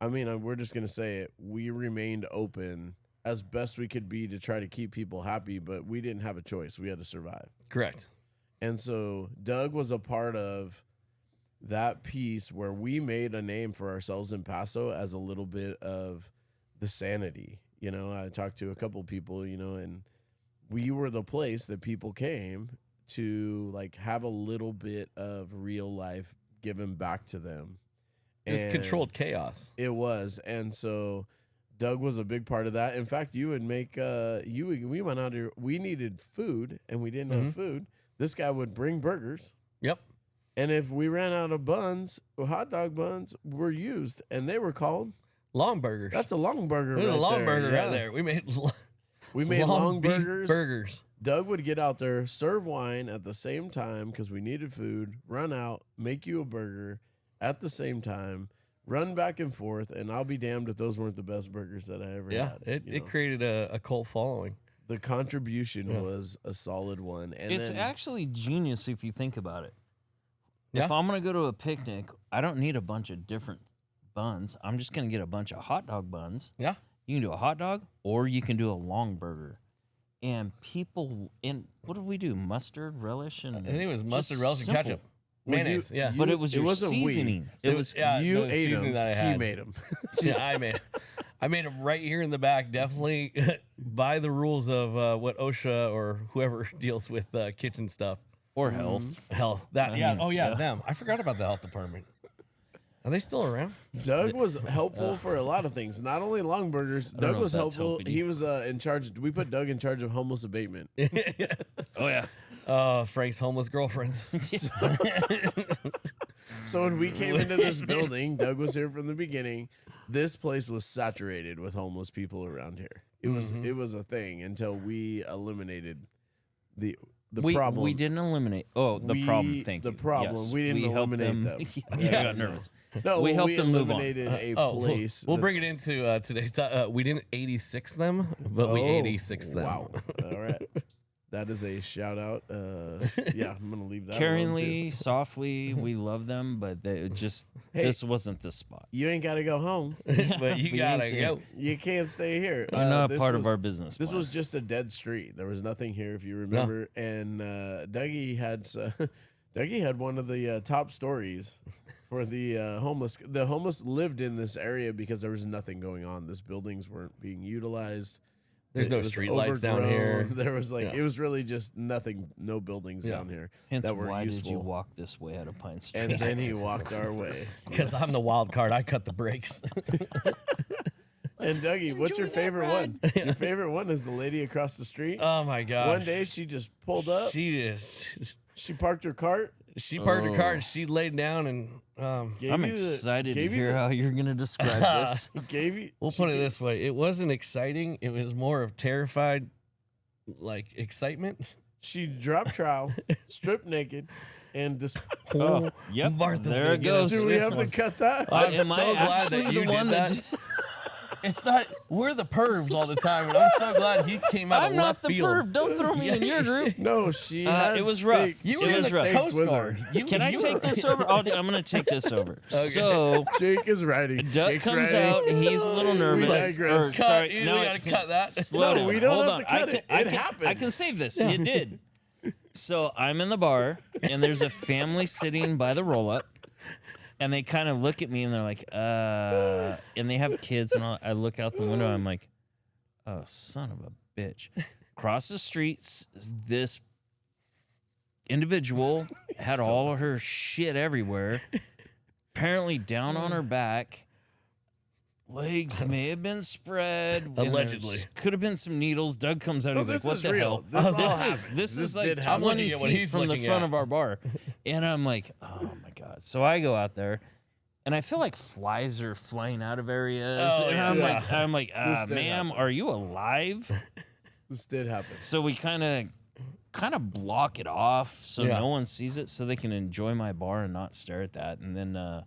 I mean, we're just gonna say it. We remained open as best we could be to try to keep people happy, but we didn't have a choice. We had to survive. Correct. And so Doug was a part of that piece where we made a name for ourselves in Paso as a little bit of the sanity. You know, I talked to a couple people, and we were the place that people came to like have a little bit of real life given back to them. It was And controlled chaos. It was. And so Doug was a big part of that. In fact, you would make we went out here, we needed food and we didn't have food. This guy would bring burgers. Yep. And if we ran out of buns, hot dog buns were used and they were called. Long burgers. That's a long burger. There's right a long there. burger Yeah. right there. We made long beef burgers. burgers. Doug would get out there, serve wine at the same time because we needed food, run out, make you a burger at the same time, run back and forth, and I'll be damned if those weren't the best burgers that I ever Yeah. had. It created a cult following. The contribution was a solid one. And It's then, actually genius if you think about it. Yeah. If I'm going to go to a picnic, I don't need a bunch of different buns. I'm just going to get a bunch of hot dog buns. Yeah. You can do a hot dog or you can do a long burger. And people, what did we do? Mustard, relish, and I think it was just mustard, relish, and simple. ketchup. Well, Mayonnaise. Yeah. But it was it your wasn't we. seasoning. It was yeah, you the ate seasoning them. that I He had. made them. Yeah, I made them right here in the back. Definitely by the rules of what OSHA or whoever deals with kitchen stuff. Or health. Health. That yeah. mean, Oh yeah, yeah. them. I forgot about the health department. Are they still around? Doug was helpful for a lot of things. Not only long burgers. Doug know was if that's helpful. helping He you. was in charge. We put Doug in charge of homeless abatement. Oh, yeah. Frank's homeless girlfriends. So when we came into this building, Doug was here from the beginning. This place was saturated with homeless people around here. It was a thing until we eliminated the problem. We didn't eliminate. Oh, the problem. Thank you. The problem. Yes, We didn't helped eliminate them. them. I got nervous. No, we helped them move on. eliminated a Oh, place. we'll that- bring it into today's time. We didn't 86 them, but we 86 them. Wow. All right. That is a shout out. Yeah, I'm gonna leave that. Caringly, softly, we love them, but this wasn't the spot. You ain't gotta go home. But you We gotta ain't go. You can't stay here. They're not this part of was- our business. This plan. was just a dead street. There was nothing here, if you remember. And Dougie had one of the top stories for the homeless. The homeless lived in this area because there was nothing going on. These buildings weren't being utilized. There's no It was street lights down here. overgrown. There was Yeah. it was really just nothing, no buildings down here Hence, that were why useful. did you walk this way out of Pine Street? And then he walked our way. Because I'm the wild card. I cut the brakes. And Dougie, what's your favorite one? Your favorite one is the lady across the street. Oh my gosh. One day she just pulled up. She parked her cart. She parked her car and she laid down and Gave I'm you the- excited to gave you hear the- how you're going to describe this. Gave you. we'll she put it gave- this way. It wasn't exciting. It was more of terrified like excitement. She dropped trowel, stripped naked, and just. Oh, yep. Martha's there gonna it get us goes. Do we this have one. to cut that? I'm Am so I glad actually that you the one did that? that. It's not. We're the pervs all the time, and I'm so glad he came out I'm of not left the field. perv. Don't throw me in your group. No, she. Had it was rough. steak. You She were in had the steaks Coast with her. Guard. Can I take this over? I'm going to take this over. So Jake is ready. Duck Jake's comes ready. out and he's a little nervous. digress. Or, Cut. sorry, We no, gotta cut that. Slow No, down. we don't Hold have on. to cut it. It I happened. can save this. It did. So I'm in the bar, and there's a family sitting by the roll-up, and they kind of look at me, and they're like, and they have kids, and I look out the window, I'm like, oh, son of a bitch. Across the streets, this individual had all of her shit everywhere, apparently down on her back. Legs may have been spread. and Allegedly. there could have been some needles. Doug comes out. No, He's like, this "What is the real. hell? This all This happened. is This like did happen. 20 looking at what feet he's from the looking front at. of our bar," and I'm like, "Oh my god!" So I go out there, and I feel like flies are flying out of areas, Oh, and yeah. I'm like, This did "Ma'am, happen. are you alive?" This did happen. So we kind of block it off so Yeah. no one sees it, so they can enjoy my bar and not stare at that. And then,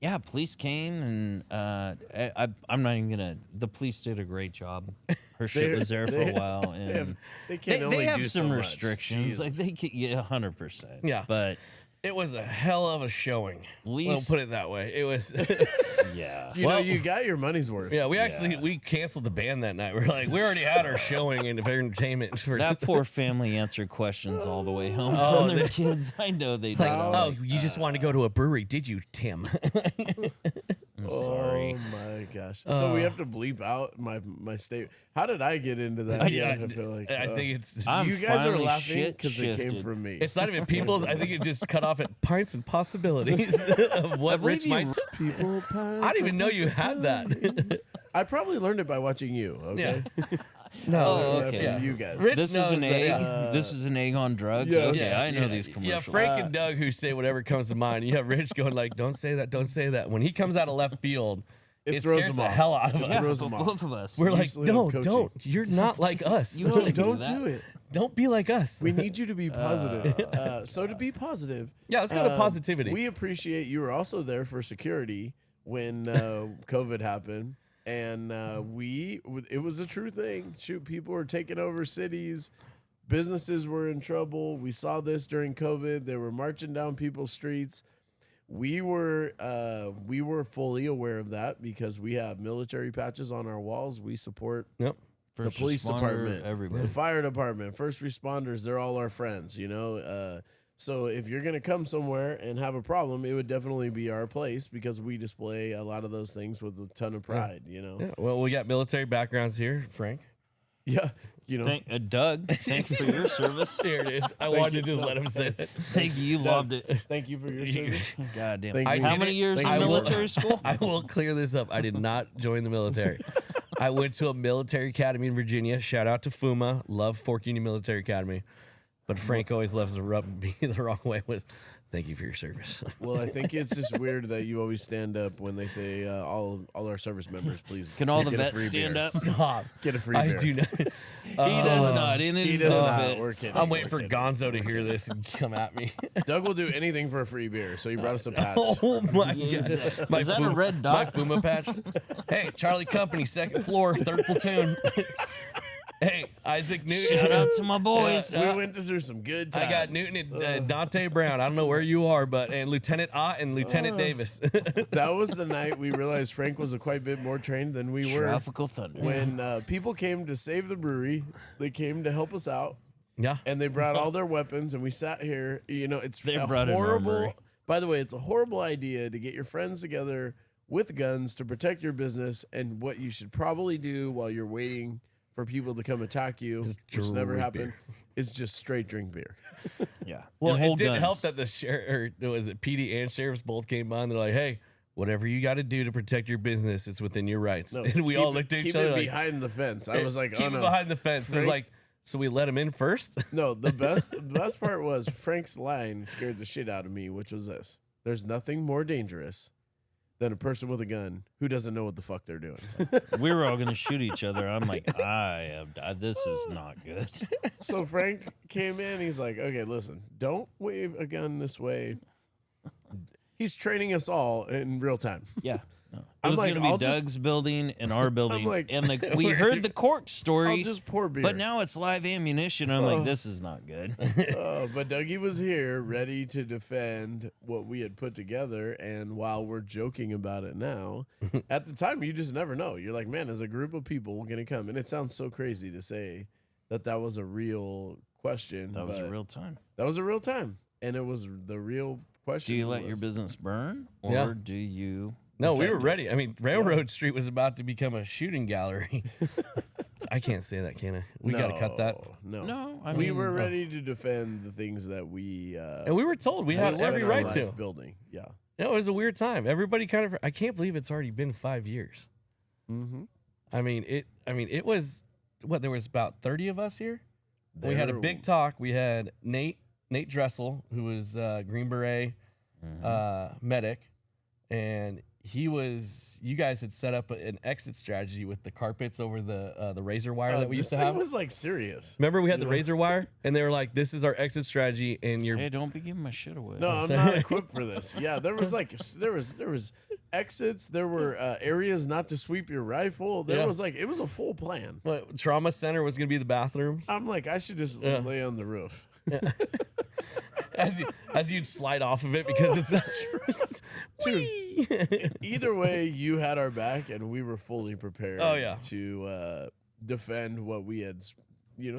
yeah, police came, and I'm not even gonna. The police did a great job. Her shit was there for a while, and They can't only they have do some so much. restrictions. Jesus. Like they can, yeah, 100%. Yeah. but It was a hell of a showing. We'll least, put it that way. It was. yeah. You know, Well- you got your money's worth. Yeah, we canceled the band that night. We're like, we already had our showing in entertainment. For, That poor family answered questions all the way home Oh, from their kids. I know they did. oh, you just wanted to go to a brewery, did you, Tim? I'm sorry. Oh my gosh. So we have to bleep out my state. How did I get into that? Yeah, I feel like I think it's. I'm you guys are finally laughing because it came shit-shifted. from me. It's not even people's. I think it just cut off at pints and possibilities of what believe Rich you might. people. I didn't even know you had that. I probably learned it by watching you. Okay. No. Oh, Yeah, okay. from you guys. Rich This is knows an that, egg. yeah. This is an egg on drugs. Yeah. Okay, Yeah, I know yeah, these Yeah, commercials. Frank and Doug who say whatever comes to mind. You have Rich going like, "Don't say that, don't say that." When he comes out of left field, it throws scares him the off. hell out of It us. throws them off. both of us. We're like, Usually I'm "No, coaching." don't. You're not like us. You only Don't that. do it. Don't be like us." We need you to be positive. So to be positive, Yeah, let's go to positivity. We appreciate you were also there for security when COVID happened, and it was a true thing. Shoot, people were taking over cities, businesses were in trouble. We saw this during COVID. They were marching down people's streets. We were fully aware of that because we have military patches on our walls. We support Yep. the First police responder, department, everybody. the fire department, first responders. They're all our friends, you know. So if you're gonna come somewhere and have a problem, it would definitely be our place because we display a lot of those things with a ton of pride, you know. Yeah, well, we got military backgrounds here, Frank. Yeah, you know. Doug, thank you for your service. Here it is. I wanted to just let him say that. Thank you. You loved it. Thank you for your service. God damn. Thank you. How did many it. years in I will- military school? I will clear this up. I did not join the military. I went to a military academy in Virginia. Shout out to FUMA. Love Fork Union Military Academy. But Frank always loves to rub me the wrong way with, "Thank you for your service." Well, I think it's just weird that you always stand up when they say all our service members, please. Can all the get a vets free stand beer. up? Stop. Get a free I beer. do not. He does not. In He his does not. defense. We're kidding. I'm waiting We're for kidding. Gonzo to hear this and come at me. Doug will do anything for a free beer, so he brought us a patch. Oh my Is god! that- My is that a red dot? My Fuma patch. Hey, Charlie Company, second floor, third platoon. Hey, Isaac Newton. Shout out to my boys. We went through some good times. I got Newton and Dante Brown. I don't know where you are, but and Lieutenant Ott and Lieutenant Davis. That was the night we realized Frank was quite a bit more trained than we were. Tropical thunder. When people came to save the brewery, they came to help us out, Yeah. and they brought all their weapons, and we sat here. You know, it's They a brought an horrible. armory. By the way, it's a horrible idea to get your friends together with guns to protect your business. And what you should probably do while you're waiting for people to come attack you, which never drink happened, is just straight drink beer. Yeah. Well, And it hold did guns. help that the sheriff, or was it PD and sheriffs both came on. They're like, "Hey, whatever you got to do to protect your business, it's within your rights." No, and we keep all it- looked at each keep other it like, behind the fence. I was like, keep oh it no. behind the fence. It was Frank- like, so we let him in first? No, the best part was Frank's line scared the shit out of me, which was this: "There's nothing more dangerous than a person with a gun who doesn't know what the fuck they're doing." We were all going to shoot each other. I'm like, this is not good. So Frank came in. He's like, "Okay, listen, don't wave a gun this way." He's training us all in real time. Yeah. It was like, going to be I'll just- Doug's building and our building. like, and we heard the cork I'll story, just pour beer. but now it's live ammunition. I'm like, this is not good. But Dougie was here ready to defend what we had put together. And while we're joking about it now, at the time, you just never know. You're like, man, is a group of people going to come? And it sounds so crazy to say that was a real question. That was a but real time. That was a real time. And it was the real question. Do you let was- your business burn, or Yeah. do you? No, we were defend it? ready. I mean, Railroad Street was about to become a shooting gallery. I can't say that, can I? We got to cut that. No. No, I We mean, were ready to defend the things that we And we were told we had set every our right life to. building. Yeah. You know, it was a weird time. Everybody kind of. I can't believe it's already been 5 years. Mm-hmm. I mean, it was what there was about 30 of us here. We had a There- big talk. We had Nate Dressel, who was Green Beret medic, and you guys had set up an exit strategy with the carpets over the razor wire that we used to This have. thing was like serious. Remember we had the razor wire, and they were like, "This is our exit strategy," and you're Hey, don't be giving my shit away. No, I'm not equipped for this. Yeah, there was exits. There were areas not to sweep your rifle. There Yeah. was it was a full plan. what, trauma center was going to be the bathrooms. I'm like, I should just Yeah. lay on the roof. As you'd slide off of it because it's not Whee! Either way, you had our back, and we were fully prepared. Oh, yeah. To defend what we had,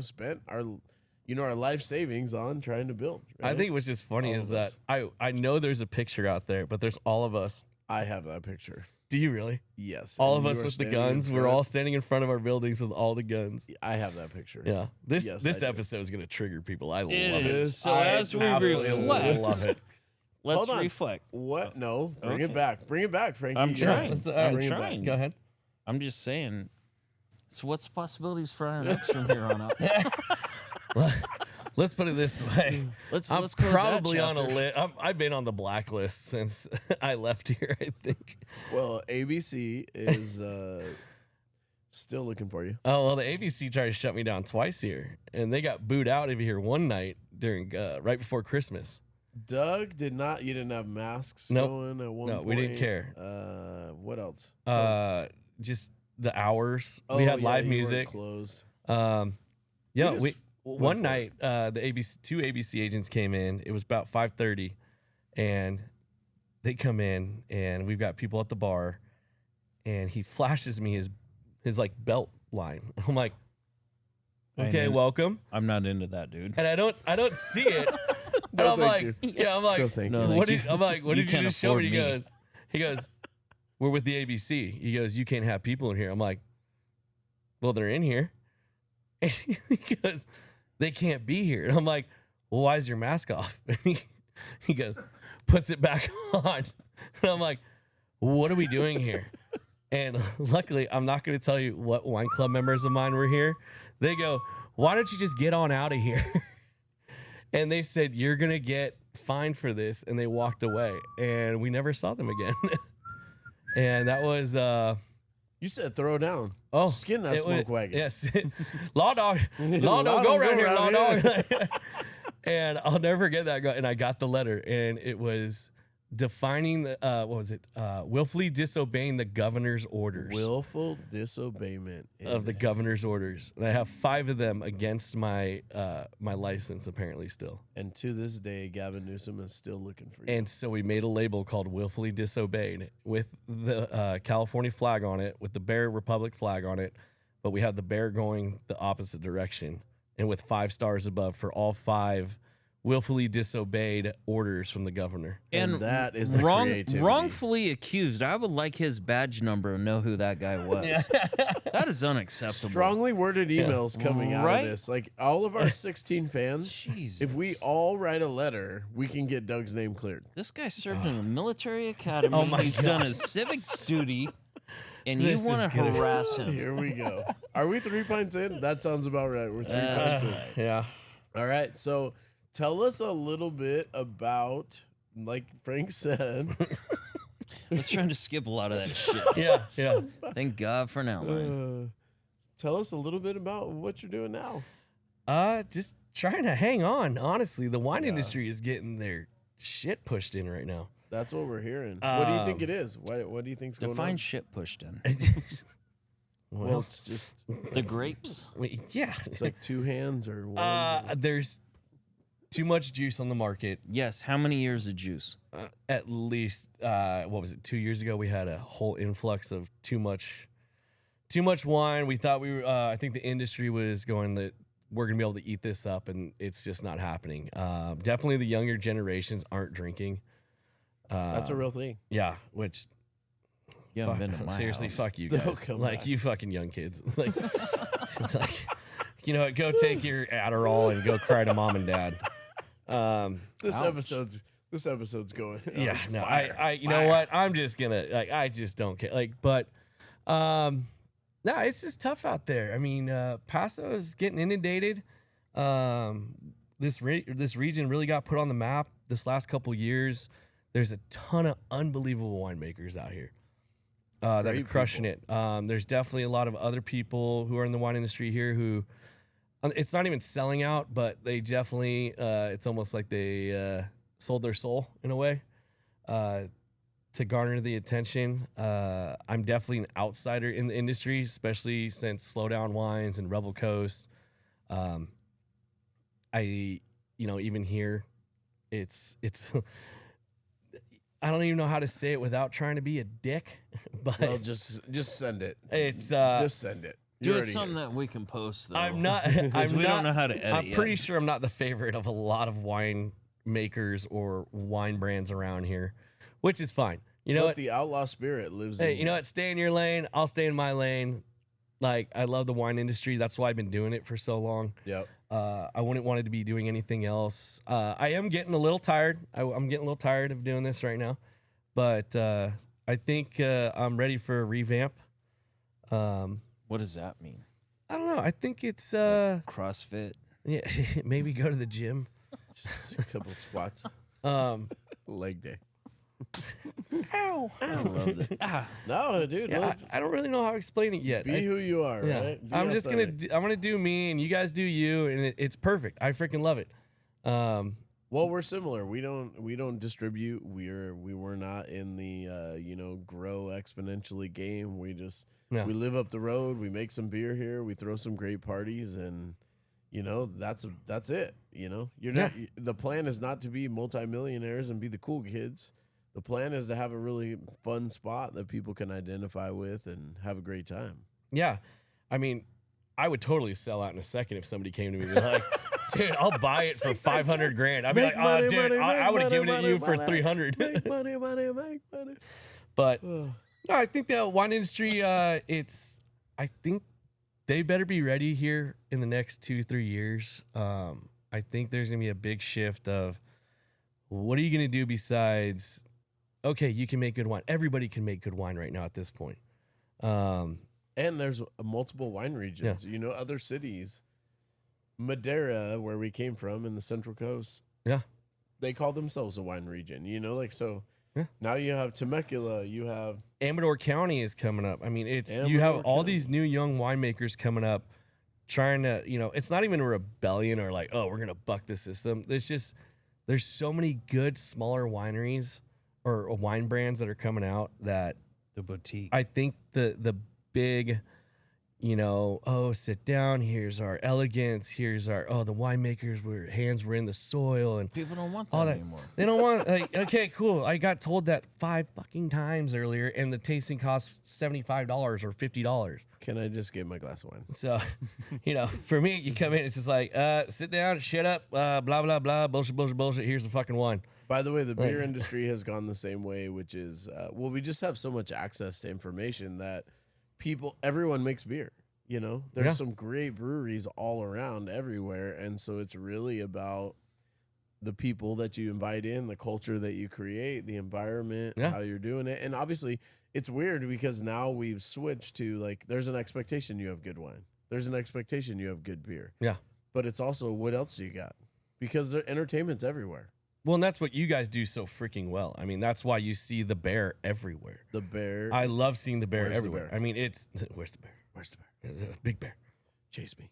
spent our life savings on trying to build. I right? think what's just funny All is of that us. I know there's a picture out there, but there's all of us. I have that picture. Do you really? Yes, All and of you us are with the standing in guns. We're front. all standing in front of our buildings with all the guns. I have that picture. Yeah. This Yes, this I do. episode is gonna trigger people. I love It it. is. So I as we absolutely reflect, love it. let's Hold on. reflect. What? No, bring it Okay. back. Bring it back, Frankie. I'm Yeah. trying. Let's, I'm Bring it back. trying. Go ahead. I'm just saying. So what's the possibilities for Iron Oaks from here on out? Let's put it this way. Let's I'm close that probably on a chapter. list. I've been on the blacklist since I left here, I think. Well, ABC is still looking for you. Oh, well, the ABC tried to shut me down twice here, and they got booed out of here one night during right before Christmas. Doug did not. You didn't have masks Nope. going at one No, point. we didn't care. What else? Just the hours. Oh, we had yeah, live you weren't music. closed. Yeah, just we went one for night two ABC agents came in. It was about 5:30, and they come in, and we've got people at the bar, and he flashes me his like belt line. I'm like, okay, ain't- welcome, I'm not into that, dude. and I don't see it. And No, I'm thank like, you. yeah, I'm like, No, thank No, you. thank what you. did I'm like, what You did you can't just show me? afford He goes, we're with the ABC. He goes, you can't have people in here. I'm like, well, they're in here. And he goes, they can't be here. And I'm like, well, why is your mask off? And he goes, puts it back on. And I'm like, what are we doing here? And luckily, I'm not going to tell you what wine club members of mine were here. They go, why don't you just get on out of here? And they said, you're going to get fined for this. And they walked away. And we never saw them again. And that was... You said throw down. Oh, Skin that it smoke was- wagon. Yes. Law dog. Law Law dog, go around here, law around dog. And I'll never forget that. And I got the letter, and it was defining the, what was it? Willfully disobeying the governor's orders. Willful disobeyment Of the is- governor's orders. And I have 5 of them against my my license, apparently, still. And to this day, Gavin Newsom is still looking for you. And so we made a label called Willfully Disobeyed with the California flag on it, with the Bear Republic flag on it, but we had the bear going the opposite direction, and with 5 stars above for all 5 willfully disobeyed orders from the governor. And that is the creativity. wrongfully accused. I would like his badge number and know who that guy was. That is unacceptable. Strongly worded emails coming out Right? of this. Like all of our 16 fans, Jesus. if we all write a letter, we can get Doug's name cleared. This guy served in a military academy. Oh my He's done his civic duty, and you This want is to gonna- harass him. Here we go. Are we 3 pints in? That sounds about right. We're 3 pints in. Yeah. All right. So tell us a little bit about, like Frank said. I was trying to skip a lot of that shit. Yeah. Thank God for an outline. Tell us a little bit about what you're doing now. Just trying to hang on. Honestly, the wine industry is getting their shit pushed in right now. That's what we're hearing. What do you think it is? What do you think's going Define on? shit pushed in. Well, it's just The grapes. Yeah. it's like two hands or one. There's too much juice on the market. Yes. How many years of juice? At least, what was it? 2 years ago, we had a whole influx of too much wine. We thought we were. I think the industry was going that we're gonna be able to eat this up, and it's just not happening. Definitely, the younger generations aren't drinking. That's a real thing. Yeah, which You haven't been to my seriously, house. fuck you They'll guys. come Like back. you fucking young kids. Like, you know what? Go take your Adderall and go cry to mom and dad. This Ouch. episode's going. Yeah, it's no, fire. you know what? I'm just gonna I just don't care. But no, it's just tough out there. I mean, Paso is getting inundated. This region really got put on the map this last couple years. There's a ton of unbelievable winemakers out here that are Great crushing it. There's definitely a lot of other people who are in the wine industry here who it's not even selling out, but they definitely it's almost like they sold their soul in a way to garner the attention. I'm definitely an outsider in the industry, especially since Slowdown Wines and Rebel Coast. Even here, it's I don't even know how to say it without trying to be a dick, but Well, just send it. it's Just send it. Do You're it already something here. that we can post, though. I'm not. Because I'm we not, don't know how to edit I'm yet. pretty sure I'm not the favorite of a lot of wine makers or wine brands around here, which is fine. You know But what? the outlaw spirit lives Hey, in you know what? Stay in your lane. I'll stay in my lane. Like, I love the wine industry. That's why I've been doing it for so long. Yep. I wouldn't want to be doing anything else. I am getting a little tired. I'm getting a little tired of doing this right now, but I think I'm ready for a revamp. What does that mean? I don't know. I think it's CrossFit. yeah, maybe go to the gym. Just a couple of squats. Leg day. Ow. I love it. No, dude. Yeah, let's I don't really know how to explain it yet. be who you are, Yeah. right? Be I'm just gonna authentic. I'm gonna do me, and you guys do you, and it's perfect. I freaking love it. Well, we're similar. We don't distribute. We were not in the grow exponentially game. We just Yeah. we live up the road. We make some beer here. We throw some great parties, and that's it. You're not. The plan is not to be multimillionaires and be the cool kids. The plan is to have a really fun spot that people can identify with and have a great time. Yeah, I mean, I would totally sell out in a second if somebody came to me and be like, "Dude, I'll buy it for $500,000." I'd be Make like, money, "Oh, dude, money, I make would have money, given it to you for money, $300." Make money, money, make money. But no, I think the wine industry, I think they better be ready here in the next 2-3 years. I think there's gonna be a big shift of what are you gonna do besides, okay, you can make good wine. Everybody can make good wine right now at this point. And there's multiple wine regions. Other cities. Madeira, where we came from in the Central Coast, Yeah. they call themselves a wine region. So. Yeah. Now you have Temecula. You have Amador County is coming up. I mean, you Amador have all County. these new young winemakers coming up trying to, it's not even a rebellion or like, oh, we're going to buck the system. There's so many good smaller wineries or wine brands that are coming out that The boutique. I think the big, sit down, here's our elegance, here's our, the winemakers, hands were in the soil and People don't want all that that. anymore. They don't want, okay, cool. I got told that 5 fucking times earlier and the tasting costs $75 or $50. Can I just get my glass of wine? So, for me, you come in, it's just like, sit down, shut up, blah, blah, blah, bullshit, bullshit, bullshit. Here's the fucking wine. By the way, the beer industry has gone the same way, which is, we just have so much access to information that everyone makes beer. There's Yeah. some great breweries all around everywhere. And so it's really about the people that you invite in, the culture that you create, the environment, Yeah. how you're doing it. And obviously, it's weird because now we've switched to there's an expectation you have good wine. There's an expectation you have good beer. Yeah. But it's also, what else do you got? Because the entertainment's everywhere. Well, and that's what you guys do so freaking well. I mean, that's why you see the bear everywhere. The bear. I love seeing the bear Where's the everywhere. bear? I mean, where's the bear? Where's the bear? It's a big bear. Chase me.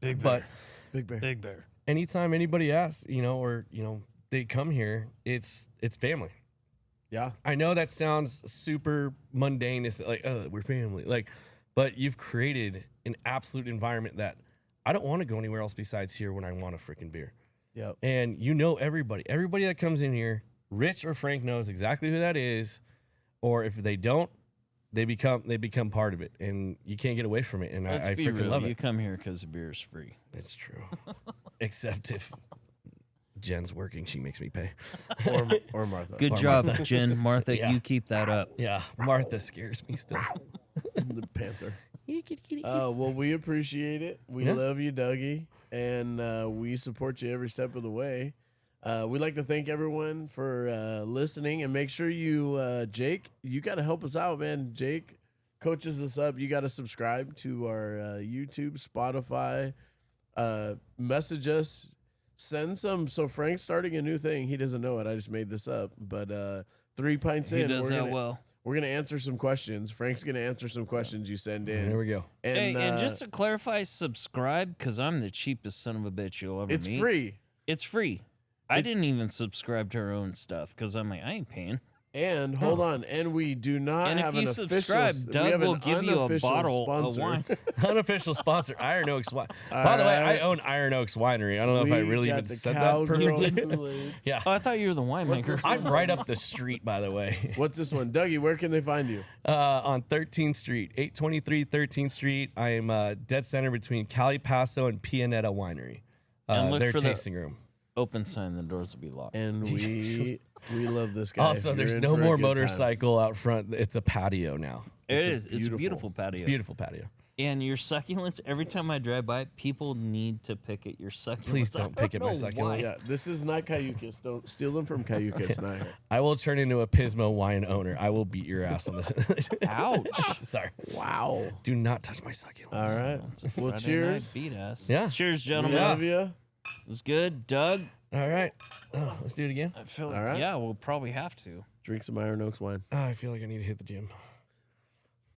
Big But Big bear. Big bear. anytime anybody asks, they come here, it's family. Yeah. I know that sounds super mundane. It's like, oh, we're family. Like, but you've created an absolute environment that I don't want to go anywhere else besides here when I want a freaking beer. Yep. And you know everybody. Everybody that comes in here, Rich or Frank knows exactly who that is. Or if they don't, they become part of it. And you can't get away from it. And I Let's be freaking real. love You it. come here because the beer is free. It's true. Except if Jen's working, she makes me pay. Or Martha. Good Or job, Martha. Jen. Martha, Yeah. you keep that up. Yeah, Martha scares me still. The Panther. Well, we appreciate it. We Yeah. love you, Dougie, and we support you every step of the way. We'd like to thank everyone for listening, and make sure you, Jake, you got to help us out, man. Jake coaches us up. You got to subscribe to our YouTube, Spotify. Message us. Send some. So Frank's starting a new thing. He doesn't know it. I just made this up. But 3 pints He in. does that well. We're gonna answer some questions. Frank's gonna answer some questions you send in. There we go. Hey, and just to clarify, subscribe, because I'm the cheapest son of a bitch you'll ever it's meet. free. It's free. I didn't even subscribe to our own stuff because I'm like, I ain't paying. And hold on, and we do not And have if an you official. subscribe, we Doug have will an give you a unofficial bottle sponsor. of wine. Unofficial sponsor, Iron Oaks Winery. By the way, I own Iron Oaks Winery. I don't know if I really even said that perfectly. Kool-Aid. Yeah. Oh, I thought you were the winemaker. I'm right up the street, by the way. What's this one, Dougie? Where can they find you? On 13th Street, 823 13th Street. I am dead center between Cali Paso and Pianetta Winery. And look their for the- tasting room. Open sign, the doors will be locked. And we love this guy. Also, If there's you're in no for a more good time. motorcycle out front. It's a patio now. It's a beautiful- beautiful patio. Beautiful patio. And your succulents, every time I drive by, people need to pick at your succulents. Please don't pick at my know succulents. why. Yeah, this is not Cayucas. Don't steal them from Cayucas. Not here. I will turn into a Pismo wine owner. I will beat your ass on this. Ouch. Sorry. Wow. Do not touch my succulents. All right. It's a Well, Friday cheers. night beat ass. Yeah. Cheers, We gentlemen. love you. It was good. Doug, All right. Let's do it again. I feel All right. yeah, we'll probably have to. Drink some Iron Oaks wine. I feel like I need to hit the gym.